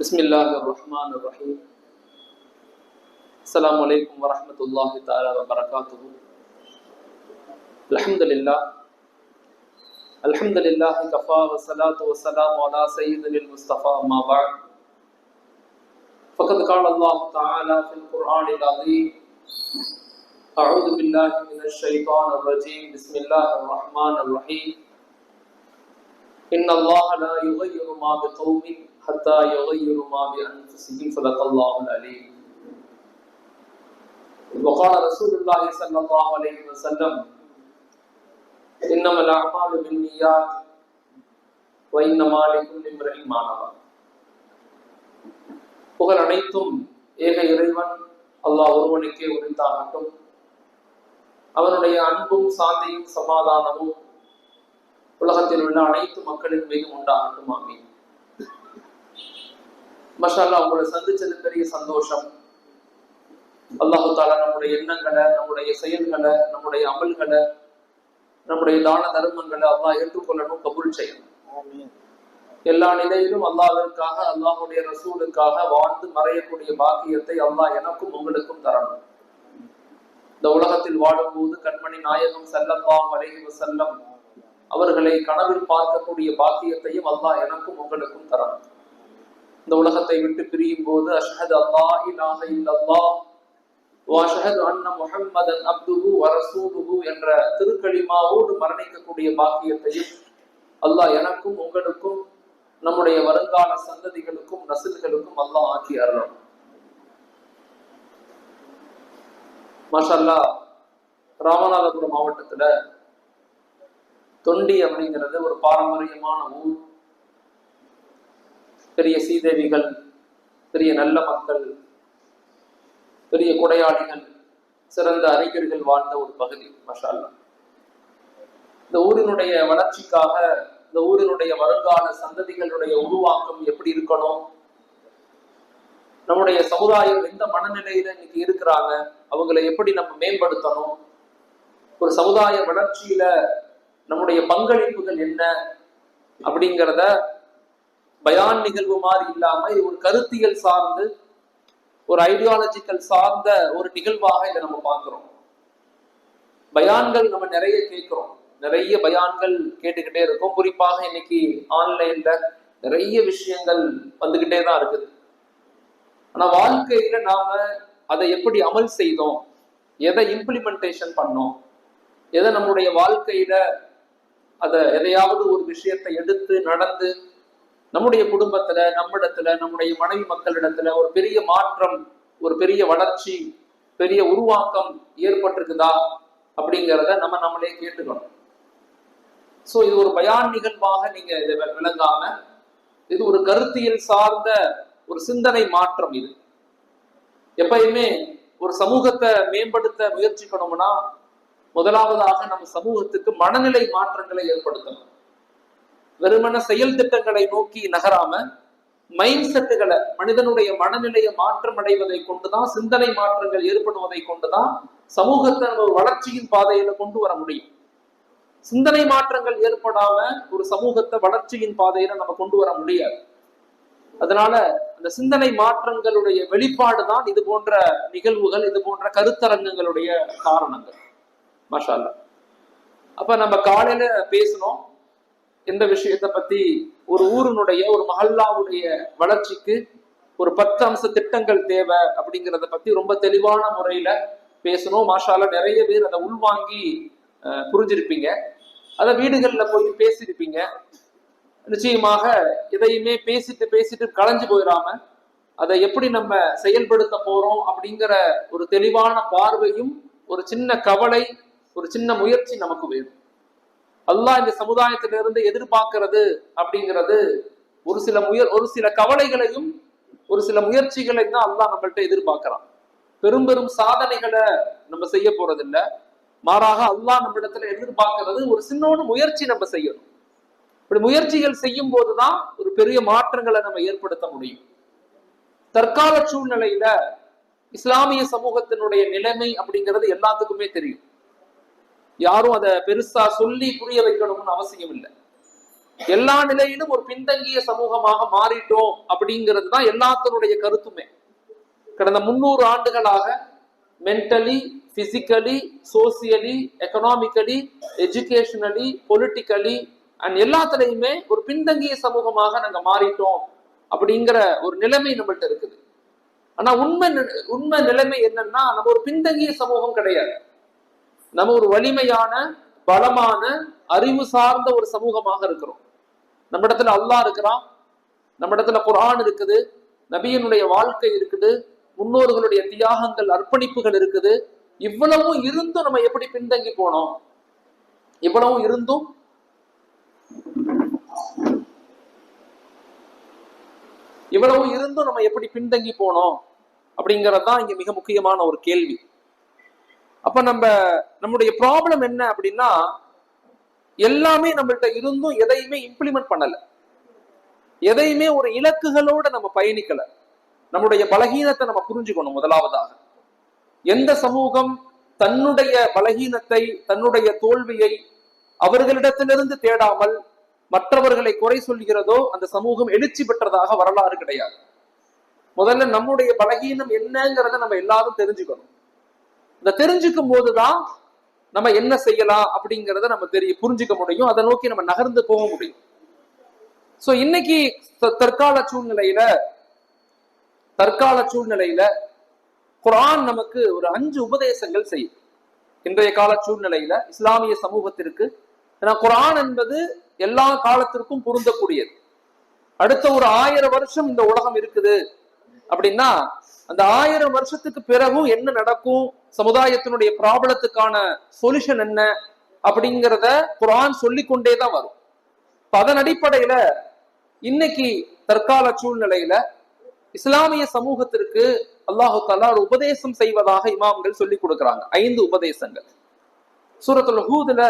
بسم الله الرحمن الرحيم. السلام عليكم ورحمة الله تعالى وبركاته. الحمد لله كفى والصلاة والسلام على سيدنا المصطفى ما بعد. فقد قال الله تعالى في القرآن العظيم: أعوذ بالله من الشيطان الرجيم. بسم الله الرحمن الرحيم. إن الله لا يغير ما بقوم حتى يغيروا ما بأنفسهم. صدق الله العليم. وقال رسول الله صلى الله عليه وسلم: إنما الأعمال بالنيات وإنما لكل امرئ ما نوى. புகழ் அனைத்தும் ஏக இறைவன் அல்லாஹ் ஒருவனுக்கே உரித்தாகட்டும். அவனுடைய அன்பும் சாந்தியும் சமாதானமும் உலகத்தில் உள்ள அனைத்து மக்களின் மீதும் உண்டாகட்டும். ஆமீன். மாஷா அல்லாஹ், உங்களை சந்திச்சது பெரிய சந்தோஷம். அல்லாஹு தாலா நம்முடைய எண்ணங்களை, நம்முடைய செயல்களை, நம்முடைய அமல்களை, நம்முடைய தான தர்மங்களை அல்லாஹ் ஏற்றுக்கொள்ளணும், கபூல் செய்யணும். எல்லா நிலையிலும் அல்லாஹ்விற்காக, அல்லாஹுடைய ரசூலுக்காக வாழ்ந்து மறையக்கூடிய பாக்கியத்தை அல்லாஹ் எனக்கும் உங்களுக்கும் தரணும். இந்த உலகத்தில் வாழும்போது கண்மணி நாயகம் ஸல்லல்லாஹு அலைஹி வஸல்லம் அவர்களை கனவில் பார்க்கக்கூடிய பாக்கியத்தையும் அல்லாஹ் எனக்கும் உங்களுக்கும் தரணும். இந்த உலகத்தை விட்டு பிரியும் போது அஷ்ஹது அல்லா இலாஹ இல்லல்லாஹ் வ அஷ்ஹது அன்ன முஹம்மதன் அப்துஹு வ ரசூலுஹு என்ற திருக்கலிமாவோடு மரணிக்கக்கூடிய பாக்கியத்தையும் அல்லாஹ் எனக்கும் உங்களுக்கும் நம்முடைய வருங்கால சந்ததிகளுக்கும் நசில்களுக்கும் அல்லாஹ் ஆக்கி அருளணும். மாஷா அல்லாஹ், ராமநாதபுரம் மாவட்டத்துல தொண்டி அப்படிங்கிறது ஒரு பாரம்பரியமான ஊர். பெரிய சீதேவிகள், பெரிய நல்ல மக்கள், பெரிய கொடையாளிகள், சிறந்த அறிஞர்கள் வாழ்ந்த ஒரு பகுதி. மாஷா அல்லாஹ், இந்த ஊரினுடைய வளர்ச்சிக்காக, இந்த ஊரினுடைய வருங்கால சந்ததிகளுடைய உருவாக்கம் எப்படி இருக்கணும், நம்முடைய சமுதாயம் எந்த மனநிலையில இன்னைக்கு இருக்கிறாங்க, அவங்களை எப்படி நம்ம மேம்படுத்தணும், ஒரு சமுதாய வளர்ச்சியில நம்முடைய பங்களிப்புகள் என்ன அப்படிங்கிறத பயான் நிகழ்வு மாதிரி இல்லாம ஒரு கருத்தியல் சார்ந்து, ஒரு ஐடியாலஜிக்கல் சார்ந்த ஒரு நிகழ்வாக இதை நம்ம பார்க்கிறோம். பயான்கள் நம்ம நிறைய கேட்கிறோம், நிறைய பயான்கள் கேட்டுக்கிட்டே இருக்கோம். குறிப்பாக இன்னைக்கு ஆன்லைன்ல நிறைய விஷயங்கள் வந்துகிட்டே தான் இருக்குது. ஆனா வாழ்க்கையில நாம அதை எப்படி அமல் செய்தோம், எதை இம்ப்ளிமெண்டேஷன் பண்ணோம், எதை நம்முடைய வாழ்க்கையில எதையாவது ஒரு விஷயத்தை எடுத்து நடந்து நம்முடைய குடும்பத்துல, நம்மிடத்துல, நம்முடைய மனைவி மக்களிடத்துல ஒரு பெரிய மாற்றம், ஒரு பெரிய வளர்ச்சி, பெரிய உருவாக்கம் ஏற்பட்டிருக்குதா அப்படிங்கிறத நம்மளே கேட்டுக்கணும். சோ இது ஒரு பயான் நிகழ்வாக நீங்க இதை விளங்காம, இது ஒரு கருத்தியல் சார்ந்த ஒரு சிந்தனை மாற்றம். இது எப்பயுமே ஒரு சமூகத்தை மேம்படுத்த முயற்சிக்கணும்னா முதலாவதாக நம்ம சமூகத்துக்கு மனநிலை மாற்றங்களை ஏற்படுத்தணும். வெறுமன செயல் திட்டங்களை நோக்கி நகராம மைண்ட் செட்டுகளை, மனிதனுடைய மனநிலையை மாற்றம் அடைவதை கொண்டுதான், சிந்தனை மாற்றங்கள் ஏற்படுவதை கொண்டுதான் சமூகத்தை நம்ம வளர்ச்சியின் பாதையில கொண்டு வர முடியும். சிந்தனை மாற்றங்கள் ஏற்படாம ஒரு சமூகத்தை வளர்ச்சியின் பாதையில நம்ம கொண்டு வர முடியாது. அதனால அந்த சிந்தனை மாற்றங்களுடைய வெளிப்பாடு தான் இது போன்ற நிகழ்வுகள், இது போன்ற கருத்தரங்கங்களுடைய காரணங்கள். மாஷா அல்லாஹ். அப்ப நம்ம காலையில பேசணும் எந்த விஷயத்தை பத்தி, ஒரு ஊரினுடைய, ஒரு மஹல்லாவுடைய வளர்ச்சிக்கு ஒரு 10 அம்ச திட்டங்கள் தேவை அப்படிங்கிறத பத்தி ரொம்ப தெளிவான முறையில பேசணும். மாஷா அல்லாஹ், நிறைய பேர் அதை உள்வாங்கி புரிஞ்சிருப்பீங்க, அதை வீடுகள்ல போய் பேசியிருப்பீங்க. நிச்சயமாக எதையுமே பேசிட்டு களைஞ்சு போயிடாம அதை எப்படி நம்ம செயல்படுத்த போறோம் அப்படிங்கிற ஒரு தெளிவான பார்வையும், ஒரு சின்ன கவலை, ஒரு சின்ன முயற்சி நமக்கு வேணும். அல்லாஹ் இந்த சமுதாயத்திலிருந்து எதிர்பார்க்கிறது அப்படிங்கிறது ஒரு சில கவலைகளையும் ஒரு சில முயற்சிகளையும் தான் அல்லாஹ் நம்மள்ட்ட எதிர்பார்க்கிறான். பெரும் சாதனைகளை நம்ம செய்ய போறதில்ல, மாறாக அல்லாஹ் நம்ம இடத்துல எதிர்பார்க்கிறது ஒரு சின்னோடு முயற்சி நம்ம செய்யணும். இப்படி முயற்சிகள் செய்யும் போதுதான் ஒரு பெரிய மாற்றங்களை நம்ம ஏற்படுத்த முடியும். தற்கால சூழ்நிலையில இஸ்லாமிய சமூகத்தினுடைய நிலைமை அப்படிங்கிறது எல்லாத்துக்குமே தெரியும். யாரும் அதை பெருசா சொல்லி புரிய வைக்கணும்னு அவசியம் இல்லை. எல்லா நிலையிலும் ஒரு பின்தங்கிய சமூகமாக மாறிட்டோம் அப்படிங்கிறது தான் எல்லாத்தினுடைய கருத்துமே. கடந்த 300 ஆண்டுகளாக mentally, physically, socially, economically, educationally, politically and எல்லாத்துலயுமே ஒரு பின்தங்கிய சமூகமாக நாங்க மாறிட்டோம் அப்படிங்கிற ஒரு நிலைமை நம்மள்ட்ட இருக்குது. ஆனா உண்மை நிலைமை என்னன்னா, நம்ம ஒரு பின்தங்கிய சமூகம் கிடையாது. நம்ம ஒரு வலிமையான, பலமான, அறிவு சார்ந்த ஒரு சமூகமாக இருக்கிறோம். நம்ம இடத்துல அல்லாஹ் இருக்கிறான், நம்ம இடத்துல குர்ஆன் இருக்குது, நபியினுடைய வாழ்க்கை இருக்குது, முன்னோர்களுடைய தியாகங்கள், அர்ப்பணிப்புகள் இருக்குது. இவ்வளவும் இருந்தும் நம்ம எப்படி பின்தங்கி போனோம்? இவ்வளவும் இருந்தும் நம்ம எப்படி பின்தங்கி போனோம் அப்படிங்கறதுதான் இங்க மிக முக்கியமான ஒரு கேள்வி. அப்ப நம்முடைய ப்ராப்ளம் என்ன அப்படின்னா, எல்லாமே நம்மள்ட்ட இருந்தும் எதையுமே இம்ப்ளிமெண்ட் பண்ணல, எதையுமே ஒரு இலக்குகளோட நம்ம பயணிக்கல. நம்முடைய பலகீனத்தை நம்ம புரிஞ்சுக்கணும். முதலாவதாக, எந்த சமூகம் தன்னுடைய பலகீனத்தை, தன்னுடைய தோல்வியை அவர்களிடத்திலிருந்து தேடாமல் மற்றவர்களை குறை சொல்கிறதோ அந்த சமூகம் எழுச்சி பெற்றதாக வரலாறு கிடையாது. முதல்ல நம்முடைய பலகீனம் என்னங்கிறத நம்ம எல்லாரும் தெரிஞ்சுக்கணும். இந்த தெரிஞ்சுக்கும் போதுதான் நம்ம என்ன செய்யலாம் அப்படிங்கிறத நம்ம புரிஞ்சுக்க முடியும். அதை நோக்கி நம்ம நகர்ந்து போக முடியும். சோ இன்னைக்கு தற்கால சூழ்நிலையில குர்ஆன் நமக்கு ஒரு 5 உபதேசங்கள் செய்யும். இன்றைய கால சூழ்நிலையில இஸ்லாமிய சமூகத்திற்கு, ஏன்னா குர்ஆன் என்பது எல்லா காலத்திற்கும் பொருந்தக்கூடியது. அடுத்த ஒரு 1000 வருஷம் இந்த உலகம் இருக்குது அப்படின்னா, அந்த 1000 வருஷத்துக்கு பிறகும் என்ன நடக்கும், சமுதாயத்தினுடைய ப்ராப்ளத்துக்கான சொல்யூஷன் என்ன அப்படிங்கிறத குர்ஆன் சொல்லிக்கொண்டேதான் வரும். அதன் அடிப்படையில இன்னைக்கு தற்கால சூழ்நிலையில இஸ்லாமிய சமூகத்திற்கு அல்லாஹு தஆலா ஒரு உபதேசம் செய்வதாக இமாம்கள் சொல்லி கொடுக்கிறாங்க. 5 உபதேசங்கள். சூரத்துல் ஹூதுல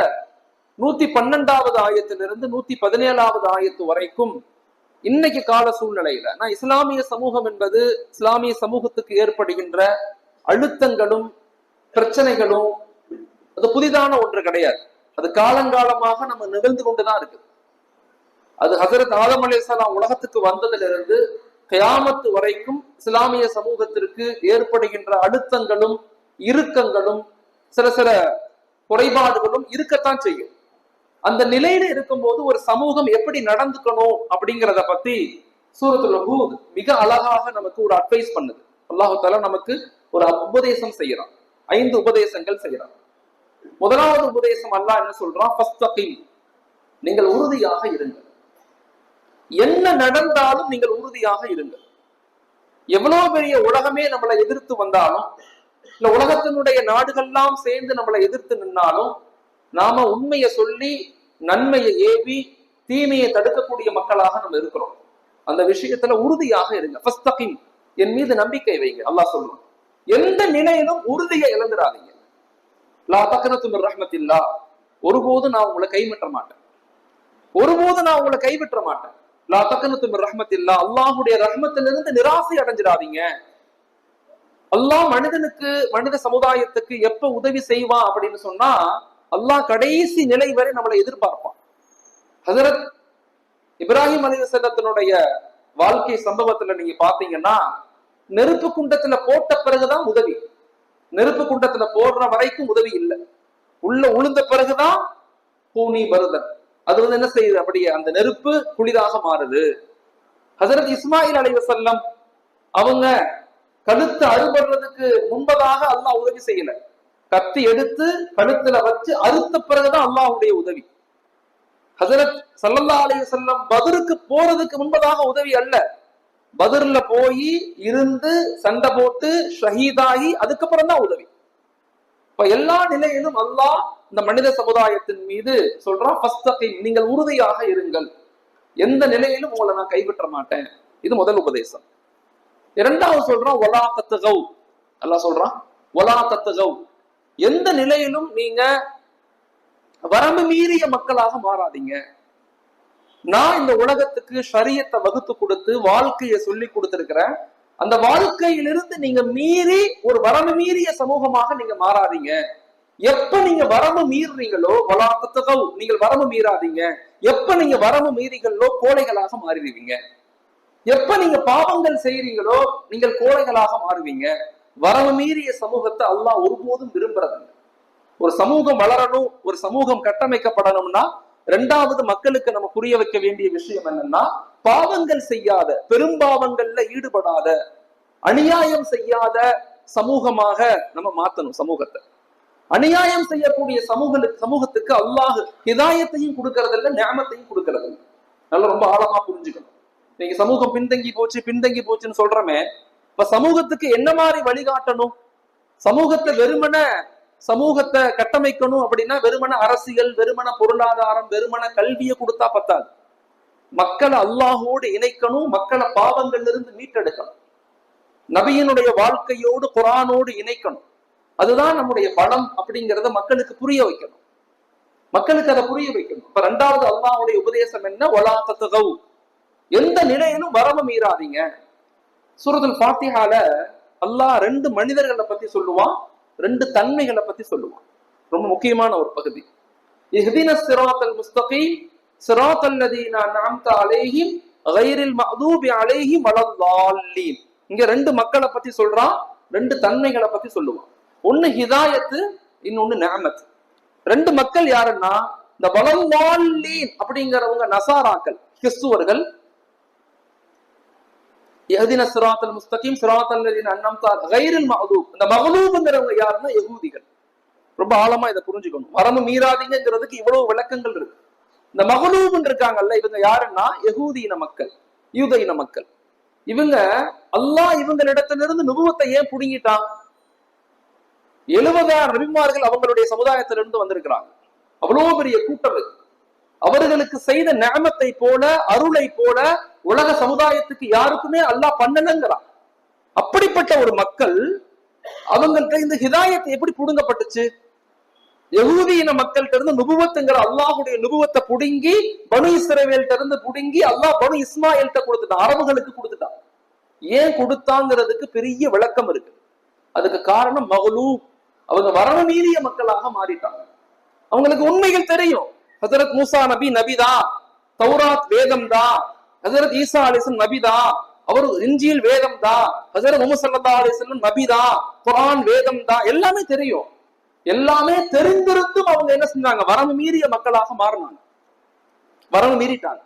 112வது ஆயத்திலிருந்து 117வது ஆயத்து வரைக்கும் இன்னைக்கு கால சூழ்நிலையில நான் இஸ்லாமிய சமூகம் என்பது, இஸ்லாமிய சமூகத்துக்கு ஏற்படுகின்ற அழுத்தங்களும் பிரச்சனைகளும் அது புதிதான ஒன்று கிடையாது. அது காலங்காலமாக நம்ம நிகழ்ந்து கொண்டுதான் இருக்கு. அது ஹஜரத் ஆதம் அலைஹிஸ்ஸலாம் உலகத்துக்கு வந்ததிலிருந்து கியாமத்து வரைக்கும் இஸ்லாமிய சமூகத்திற்கு ஏற்படுகின்ற அழுத்தங்களும் இறுக்கங்களும் சில குறைபாடுகளும் இருக்கத்தான் செய்யும். அந்த நிலையில இருக்கும்போது ஒரு சமூகம் எப்படி நடந்துக்கணும் அப்படிங்கிறத பத்தி சூரத்துல் ஹூத் மிக அழகாக நமக்கு ஒரு அட்வைஸ் பண்ணுது. அல்லாஹு தஆலா நமக்கு ஒரு உபதேசம் செய்யறான். 5 உபதேசங்கள் செய்யறான். முதலாவது உபதேசம் அல்லாஹ் என்ன சொல்றான்? ஃபஸ்தகீம், நீங்கள் உறுதியாக இருங்கள். என்ன நடந்தாலும் நீங்கள் உறுதியாக இருங்கள். எவ்வளவு பெரிய உலகமே நம்மளை எதிர்த்து வந்தாலும், இல்ல உலகத்தினுடைய நாடுகள்லாம் சேர்ந்து நம்மளை எதிர்த்து நின்னாலும், நாம உண்மையை சொல்லி நன்மையை ஏவி தீமையை தடுக்கக்கூடிய மக்களாக நம்ம இருக்கிறோம். அந்த விஷயத்துல உறுதியாக இருங்க. ஃபஸ்தகீம், என் மீது நம்பிக்கை வைங்க. அல்லாஹ் சொல்லுவோம், எந்த நிலையிலும் உறுதியை இழந்துடாதீங்க. லா தக்னது மின் ரஹ்மத்தில்லாஹ், ஒருபோதும் நான் உங்களை கைவிட்ட மாட்டேன். லா தக்னது மின் ரஹ்மத்தில்லாஹ், அல்லாஹ்வுடைய ரஹ்மத்திலிருந்து நிராசை அடைஞ்சிடாதீங்க. அல்லாஹ் மனித சமுதாயத்துக்கு எப்ப உதவி செய்வான் அப்படின்னு சொன்னா, அல்லாஹ் கடைசி நிலை வரை நம்மளை எதிர்பார்ப்பான். ஹஜரத் இப்ராஹிம் அலைஹிஸ்ஸலாத்தினுடைய வாழ்க்கை சம்பவத்துல நீங்க பாத்தீங்கன்னா, நெருப்பு குண்டத்துல போட்ட பிறகுதான் உதவி. நெருப்பு குண்டத்துல போடுற வரைக்கும் உதவி இல்லை. உள்ள உளுந்த பிறகுதான் பூனி வருதன். அது என்ன செய்யுது? அப்படியே அந்த நெருப்பு குளிராக மாறுது. ஹஜரத் இஸ்மாயில் அலைஹிஸ்ஸலாம் அவங்க கழுத்து அறுபடுறதுக்கு முன்பதாக அல்லாஹ் உதவி செய்யல. கத்தி எடுத்து கழுத்துல வச்சு அறுத்த பிறகுதான் அல்லாஹ்வுடைய உதவி. ஹஜரத் ஸல்லல்லாஹு அலைஹி வஸல்லம் பத்ருக்கு போறதுக்கு முன்பதாக உதவி அல்ல. பத்ர்ல போய் இருந்து சண்டை போட்டு ஷஹீதாகி அதுக்கப்புறம் தான் உதவி. இப்ப எல்லா நிலையிலும் அல்லாஹ் இந்த மனித சமுதாயத்தின் மீது சொல்றான், ஃபஸ்தகீம், நீங்கள் உறுதியாக இருங்கள். எந்த நிலையிலும் உங்களை நான் கைவிட்ட மாட்டேன். இது முதல் உபதேசம். இரண்டாவது சொல்றான், வலா தத்கௌ. அல்லாஹ் சொல்றான், வலா தத்கௌ, எந்த நிலையிலும் நீங்க வரம்பு மீறிய மக்களாக மாறாதீங்க. நான் இந்த உலகத்துக்கு ஷரியத்தை வகுத்து கொடுத்து வாழ்க்கையை சொல்லி கொடுத்திருக்கிறேன். அந்த வாழ்க்கையிலிருந்து நீங்க மீறி ஒரு வரம்பு மீறிய சமூகமாக நீங்க மாறாதீங்க. எப்ப நீங்க வரம்பு மீறுறீங்களோ, வலா தத்கௌ, நீங்கள் வரம்பு மீறாதீங்க. எப்ப நீங்க வரம்பு மீறிகளோ கோழைகளாக மாறிடுவீங்க. எப்ப நீங்க பாவங்கள் செய்யறீங்களோ நீங்கள் கோழைகளாக மாறுவீங்க. வரம்பு மீறிய சமூகத்தை அல்லாஹ் ஒருபோதும் விரும்புறதில்லை. ஒரு சமூகம் வளரணும், ஒரு சமூகம் கட்டமைக்கப்படணும்னா ரெண்டாவது மக்களுக்கு நம்ம புரிய வைக்க வேண்டிய விஷயம் என்னன்னா, பாவங்கள் செய்யாத, பெரும்பாவங்கள்ல ஈடுபடாத, அநியாயம் செய்யாத சமூகமாக நம்ம மாத்தணும் சமூகத்தை. அநியாயம் செய்யக்கூடிய சமூகத்துக்கு அல்லாஹ் ஹிதாயத்தையும் கொடுக்கறது இல்லை, ஞானத்தையும் கொடுக்கறது இல்லை. நல்லா ரொம்ப ஆழமா புரிஞ்சுக்கணும். நீங்க சமூகம் பின்தங்கி போச்சுன்னு சொல்றமே, இப்ப சமூகத்துக்கு என்ன மாதிரி வழிகாட்டணும்? சமூகத்தை கட்டமைக்கணும் அப்படின்னா வெறுமன அரசியல், வெறுமன பொருளாதாரம், வெறுமன கல்வியை கொடுத்தா பத்தாது. மக்களை அல்லாஹோடு இணைக்கணும், மக்களை பாவங்கள்ல இருந்து மீட்டெடுக்கணும், நபியினுடைய வாழ்க்கையோடு குரானோடு இணைக்கணும். அதுதான் நம்முடைய பலம் அப்படிங்கிறத மக்களுக்கு புரிய வைக்கணும். அதை புரிய வைக்கணும். இப்ப ரெண்டாவது அல்லாஹ்வுடைய உபதேசம் என்ன? வலா தத்கவ், எந்த நிலையிலும் வரம்பு மீறாதீங்க. சூரத்துல் ஃபாத்திஹால அல்லாஹ் 2 மனிதர்களை பத்தி சொல்லுவான், 2 தன்மைகளை பத்தி சொல்லுவான். ரொம்ப முக்கியமான ஒரு பகுதி. இஹ்தினஸ் ஸிராத்தல் முஸ்தகீம் ஸிராத்தல் லதீன அன்அம்த அலைஹிம் கைரில் மக்தூபி அலைஹிம் வலல்லாலீன். இங்க 2 மக்களை பத்தி சொல்றான், 2 தன்மைகளை பத்தி சொல்லுவான். ஒண்ணு ஹிதாயத்து, இன்னொன்னு நிஅமத். 2 மக்கள் யாருன்னா, இந்த வலல்லாலீன் அப்படிங்கிறவங்க நசாராக்கள், கிறிஸ்துவர்கள். யஹ்தின ஸிராத்தல் முஸ்தகீம் ஸிராத்தல் லதீன அன்அம்த கைரில் மக்தூப், இந்த மக்லூப்ங்கிறவங்க யாருன்னா யஹூதிகள். ரொம்ப ஆழமா இதை புரிஞ்சுக்கணும். வரம்பு மீறாதீங்கிறதுக்கு இவ்வளவு விளக்கங்கள் இருக்கு. இந்த மக்லூப்னு இருக்காங்கல்ல, இவங்க யாருன்னா யஹூதியின மக்கள், யூதையின மக்கள். இவங்க அல்லாஹ் இவங்களிடத்திலிருந்து நுபுவத்தை ஏன் புடுங்கிட்டான்? 70,000 நபிமார்கள் அவங்களுடைய சமுதாயத்திலிருந்து வந்திருக்கிறாங்க. அவ்வளவு பெரிய கூட்டம் இருக்கு. அவர்களுக்கு செய்த நிஅமத்தை போல, அருளை போல உலக சமுதாயத்துக்கு யாருக்குமே அல்லாஹ் பண்ணலங்கிறான். அப்படிப்பட்ட ஒரு மக்கள், அவங்கள்ட்ட இந்த ஹிதாயத்தை எப்படி புடுங்கப்பட்டுச்சு? யஹூதியின மக்கள்கிட்ட இருந்து நுபுவத்துங்கிற அல்லாஹுடைய நுபுவத்தை புடுங்கி, பனு இஸ்ரவேல்கிட்ட இருந்து புடுங்கி அல்லாஹ் பனு இஸ்மாயில்கிட்ட கொடுத்துட்டான், அரபுகளுக்கு கொடுத்துட்டான். ஏன் கொடுத்தாங்கிறதுக்கு பெரிய விளக்கம் இருக்கு. அதுக்கு காரணம் மக்லூப், அவங்க வரம்பு மீறிய மக்களாக மாறிட்டாங்க. அவங்களுக்கு உண்மைகள் தெரியும். ஹஜரத் மூசா நபி நபிதான், தௌராத் வேதம் தான். ஹஜரத் ஈசா அலைஹிஸ்ஸலாம் நபிதான், அவர் இன்ஜீல் வேதம் தான். ஹஜரத் முஹம்மது ஸல்லல்லாஹு அலைஹி வஸல்லம் நபிதான், குர்ஆன் வேதம் தான். எல்லாமே தெரியும். எல்லாமே தெரிந்திருந்தும் அவங்க என்ன செஞ்சாங்க? வரம்பு மீறிய மக்களாக மாறினாங்க, வரம்பு மீறிட்டாங்க.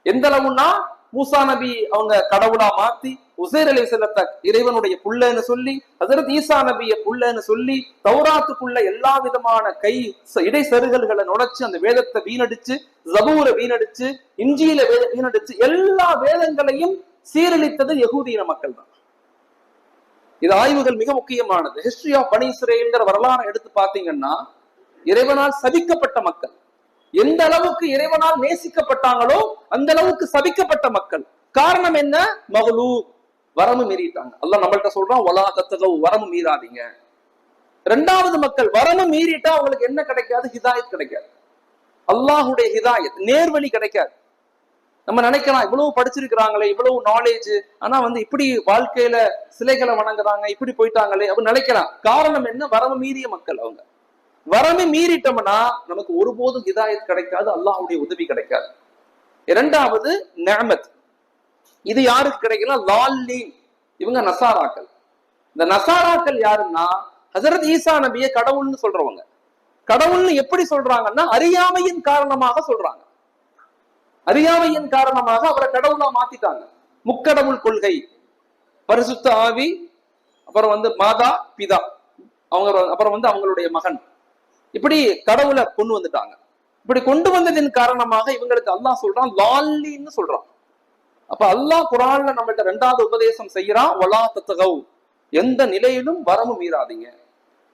எந்த அளவுன்னா, மூசா நபி அவங்க கடவுளா மாத்தி, உசைர் அலைஹிஸ்ஸலாத்தை இறைவனுடைய புள்ளன்னு சொல்லி, ஹஜரத் ஈசா நபிய புள்ளன்னு சொல்லி, தௌராத்துக்குள்ள எல்லா விதமான இடைசருகல்களை நுழைச்சு அந்த வேதத்தை வீணடிச்சு, ஜபூரை வீணடிச்சு, இன்ஜீல வீணடிச்சு, எல்லா வேதங்களையும் சீரழித்தது யஹூதியின மக்கள் தான். இது ஆய்வுகள் மிக முக்கியமானது. ஹிஸ்டரி ஆஃப் பனி இஸ்ரேல்ங்கிற வரலாறு எடுத்து பாத்தீங்கன்னா, இறைவனால் சபிக்கப்பட்ட மக்கள். எந்த அளவுக்கு இறைவனால் நேசிக்கப்பட்டாங்களோ அந்த அளவுக்கு சபிக்கப்பட்ட மக்கள். காரணம் என்ன? மக்லூப், வரம்பு மீறிட்டாங்க. அல்லாஹ் நம்மள்ட்ட சொல்றான், வலா தத்கவ், வரம்பு மீறாதீங்க. 2வது மக்கள் வரம்பு மீறிட்டா அவங்களுக்கு என்ன கிடைக்காது? ஹிதாயத் கிடைக்காது. அல்லாஹுடைய ஹிதாயத், நேர்வழி கிடைக்காது. நம்ம நினைக்கலாம், இவ்வளவு படிச்சிருக்கிறாங்களே, இவ்வளவு நாலேஜ், ஆனா இப்படி வாழ்க்கையில சிலைகளை வணங்குறாங்க, இப்படி போயிட்டாங்களே அப்படின்னு நினைக்கலாம். காரணம் என்ன? வரம்பு மீறிய மக்கள். அவங்க வரம்பு மீறிட்டோம்னா நமக்கு ஒருபோதும் ஹிதாயத் கிடைக்காது, அல்லாஹுடைய உதவி கிடைக்காது. 2வது நிஅமத். இது யாருக்கு கிடைக்கலாம்? லால்லீன், இவங்க நசாராக்கள். இந்த நசாராக்கள் யாருன்னா, ஹஜரத் ஈசா நபியை கடவுள்னு சொல்றவங்க. கடவுள்னு எப்படி சொல்றாங்கன்னா, அறியாமையின் காரணமாக சொல்றாங்க. அறியாமையின் காரணமாக அவரை கடவுளா மாத்திட்டாங்க. முக்கடவுள் கொள்கை, பரிசுத்த ஆவி, அப்புறம் மாதா பிதா, அவங்க அப்புறம் அவங்களுடைய மகன், இப்படி கடவுளை கொண்டு வந்துட்டாங்க. இப்படி கொண்டு வந்ததின் காரணமாக இவங்களுக்கு அல்லாஹ் சொல்றான் லால்லின்னு சொல்றான். அப்ப அல்லாஹ் குர்ஆன்ல நம்மள்ட்ட 2வது உபதேசம் செய்யறான், வலா தத்கவ், எந்த நிலையிலும் வரம்பு மீறாதீங்க.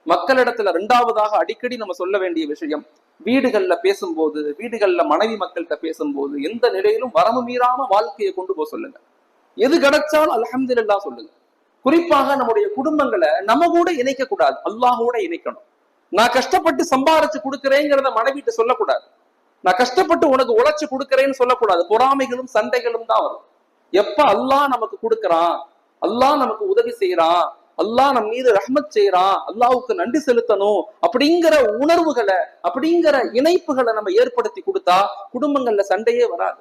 மக்களிடத்துல 2வதாக அடிக்கடி நம்ம சொல்ல வேண்டிய விஷயம், வீடுகள்ல பேசும்போது, வீடுகள்ல மனைவி மக்கள்கிட்ட பேசும்போது எந்த நிலையிலும் வரம்பு மீறாம வாழ்க்கையை கொண்டு போக சொல்லுங்க. எது கிடைச்சாலும் அல்ஹம்துலில்லாஹ் சொல்லுங்க. குறிப்பாக நம்முடைய குடும்பங்களை நம்ம கூட இணைக்க கூடாது, அல்லாஹோட இணைக்கணும். நான் கஷ்டப்பட்டு சம்பாரிச்சு கொடுக்கிறேங்கிறத மனைவிட்டு சொல்லக்கூடாது. நான் கஷ்டப்பட்டு உனக்கு உழைச்சு கொடுக்கிறேன்னு சொல்லக்கூடாது. பொறாமைகளும் சண்டைகளும் தான் வரும். எப்ப அல்லாஹ் நமக்கு கொடுக்கறான், அல்லாஹ் நமக்கு உதவி செய்யறான், அல்லாஹ் நம் மீது ரஹ்மத் செய்யறான், அல்லாஹ்வுக்கு நன்றி செலுத்தணும் அப்படிங்கிற உணர்வுகளை, அப்படிங்கிற இணைப்புகளை நம்ம ஏற்படுத்தி கொடுத்தா குடும்பங்கள்ல சண்டையே வராது.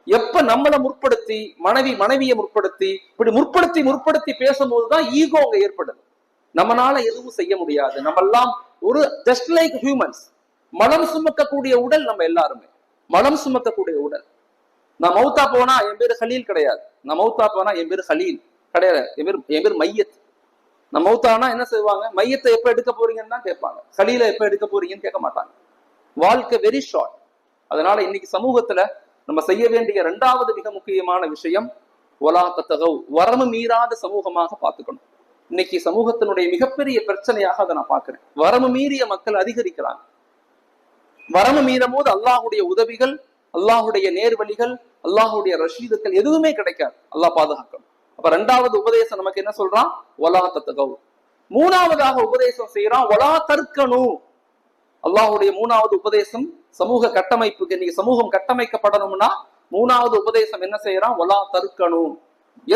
எப்ப நம்மளை முற்படுத்தி மனைவியை முற்படுத்தி இப்படி முற்படுத்தி பேசும்போதுதான் ஈகோ அங்க ஏற்படுது. நம்மளால எதுவும் செய்ய முடியாது, நம்ம எல்லாம் ஒரு ஜஸ்ட் லைக் ஹியூமன்ஸ், மனம் சுமக்கக்கூடிய உடல், நம்ம எல்லாருமே மனம் சுமக்கக்கூடிய உடல். நான் மௌத்தா போனா என் பேரு ஹலீல் கிடையாது, நான் மௌத்தா போனா என் பேரு ஹலீல் கிடையாது, என் பேர் மையத். நான் மௌத்தானா என்ன செய்வாங்க, மையத்தை எப்ப எடுக்க போறீங்கன்னு தான் கேட்பாங்க, ஹலீலை எப்ப எடுக்க போறீங்கன்னு கேட்க மாட்டாங்க. வாழ்க்கை வெரி ஷார்ட். அதனால இன்னைக்கு சமூகத்துல நம்ம செய்ய வேண்டிய இரண்டாவது மிக முக்கியமான விஷயம் வலாத்தகவ், வரம்பு மீறாத சமூகமாக பார்த்துக்கணும். இன்னைக்கு சமூகத்தினுடைய மிகப்பெரிய பிரச்சனையாக அதை நான் பார்க்கிறேன். வரம்பு மீறிய மக்கள் அதிகரிக்கிறாங்க. வரம்பு மீறும் போது அல்லாஹுடைய உதவிகள், அல்லாஹுடைய நேர்வழிகள், அல்லாஹுடைய ரஷீதுக்கள் எதுவுமே கிடைக்காது. அல்லாஹ் பாதுகாக்கணும். அப்ப இரண்டாவது உபதேசம் நமக்கு என்ன சொல்றான், வலாத்தகவ். மூணாவதாக உபதேசம் செய்யறான் வலா தர்க்கனு. அல்லாஹுடைய மூணாவது உபதேசம் சமூக கட்டமைப்புக்கு, இன்னைக்கு சமூகம் கட்டமைக்கப்படணும்னா மூணாவது உபதேசம் என்ன செய்யறான், வலா தர்க்கனு.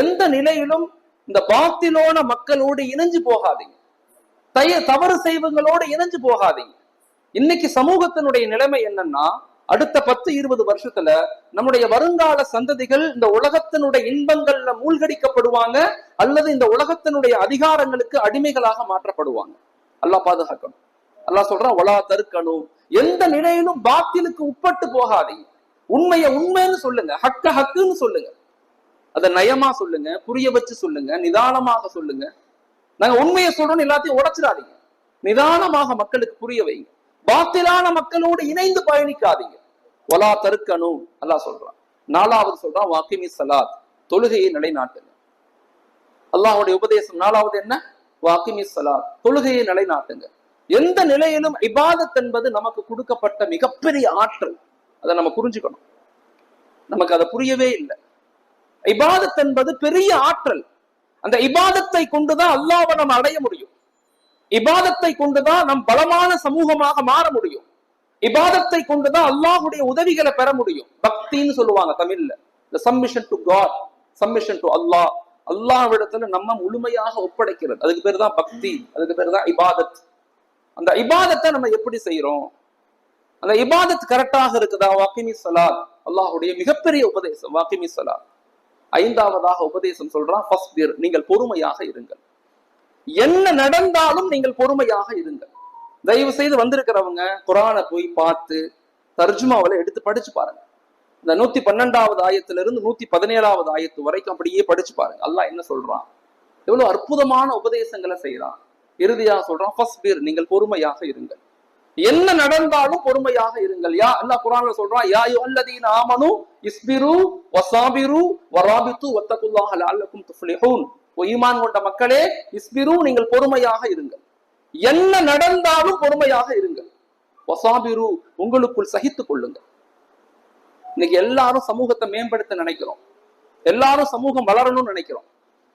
எந்த நிலையிலும் இந்த பாத்திலோன மக்களோடு இணைஞ்சு போகாதீங்க, தவறு செய்வங்களோடு இணைஞ்சு போகாதீங்க. இன்னைக்கு சமூகத்தினுடைய நிலைமை என்னன்னா, அடுத்த 10-20 வருஷத்துல நம்முடைய வருங்கால சந்ததிகள் இந்த உலகத்தினுடைய இன்பங்கள்ல மூழ்கடிக்கப்படுவாங்க, அல்லது இந்த உலகத்தினுடைய அதிகாரங்களுக்கு அடிமைகளாக மாற்றப்படுவாங்க. அல்லாஹ் பாதுகாக்கணும். அல்லாஹ் சொல்றான் வலா தர்க்கனு. எந்த நிலையிலும் பாத்திலுக்கு உட்பட்டு போகாதீங்க. உண்மையை உண்மைன்னு சொல்லுங்க, ஹக்க ஹக்குன்னு சொல்லுங்க, அதை நயமா சொல்லுங்க, புரிய வச்சு சொல்லுங்க, நிதானமாக சொல்லுங்க. நாங்க உண்மையை சொல்றோம்னு எல்லாத்தையும் உடைச்சிடாதீங்க, நிதானமாக மக்களுக்கு புரிய வைங்க. பாத்திலான மக்களோடு இணைந்து பயணிக்காதீங்க. வலா தர்க்கனு அல்லாஹ் சொல்றான். நாலாவது சொல்றான் வாக்கிமி ஸலாத், தொழுகையை நிலைநாட்டுங்க. அல்லாஹ்வுடைய உபதேசம் நாலாவது என்ன, வாக்கிமி ஸலாத், தொழுகையை நிலைநாட்டுங்க. எந்த நிலையிலும் இபாதத் என்பது நமக்கு கொடுக்கப்பட்ட மிகப்பெரிய ஆற்றல். அதை நம்ம புரிஞ்சுக்கணும். நமக்கு அதை புரியவே இல்லை. இபாதத் என்பது பெரிய ஆற்றல். அந்த இபாதத்தை கொண்டுதான் அல்லாஹ்வை நம்ம அடைய முடியும். இபாதத்தை கொண்டுதான் நம் பலமான சமூகமாக மாற முடியும். இபாதத்தை கொண்டுதான் அல்லாஹ்வுடைய உதவிகளை பெற முடியும். பக்தின்னு சொல்லுவாங்க தமிழ்ல, the submission to God, submission to Allah. அல்லாஹ்விடத்துல நம்ம முழுமையாக ஒப்படைக்கிறது, அதுக்கு பேர் தான் பக்தி, அதுக்கு பேர் தான் இபாதத். அந்த இபாதத்தை நம்ம எப்படி செய்யறோம், அந்த இபாதத் கரெக்டாக இருக்குதா, வாக்கிமி ஸலாத், அல்லாஹ்வுடைய மிகப்பெரிய உபதேசம் வாக்கிமி ஸலாத். ஐந்தாவதாக உபதேசம் சொல்றான் ஃபஸ்பிர், நீங்கள் பொறுமையாக இருங்கள். என்ன நடந்தாலும் நீங்கள் பொறுமையாக இருங்கள். தயவு செய்து வந்திருக்கிறவங்க குர்ஆனை போய் பார்த்து தர்ஜுமாவில எடுத்து படிச்சு பாருங்க. இந்த 112வது ஆயத்திலிருந்து 117வது ஆயத்து வரைக்கும் அப்படியே படிச்சு பாருங்க. அல்லாஹ் என்ன சொல்றான், எவ்வளவு அற்புதமான உபதேசங்களை செய்யறான். இறுதியாக சொல்றான் ஃபஸ்பிர், நீங்கள் பொறுமையாக இருங்கள். என்ன நடந்தாலும் பொறுமையாக இருங்கள். யா அல்லாஹ் குர்ஆன்ல சொல்றான், யா அய்யுஹல்லதீன ஆமனு இஸ்பிரு வஸாபிரு வராபித்து வத்தகுல்லாஹ லஅல்லகும் துஃப்லிஹூன். ஈமான் கொண்ட மக்களே, இஸ்பிரு, நீங்கள் பொறுமையாக இருங்கள். என்ன நடந்தாலும் பொறுமையாக இருங்கள். வஸாபிரு, உங்களுக்குள் சகித்துக் கொள்ளுங்கள். இன்னைக்கு எல்லாரும் சமூகத்தை மேம்படுத்த நினைக்கிறோம், எல்லாரும் சமூகம் வளரணும்னு நினைக்கிறோம்.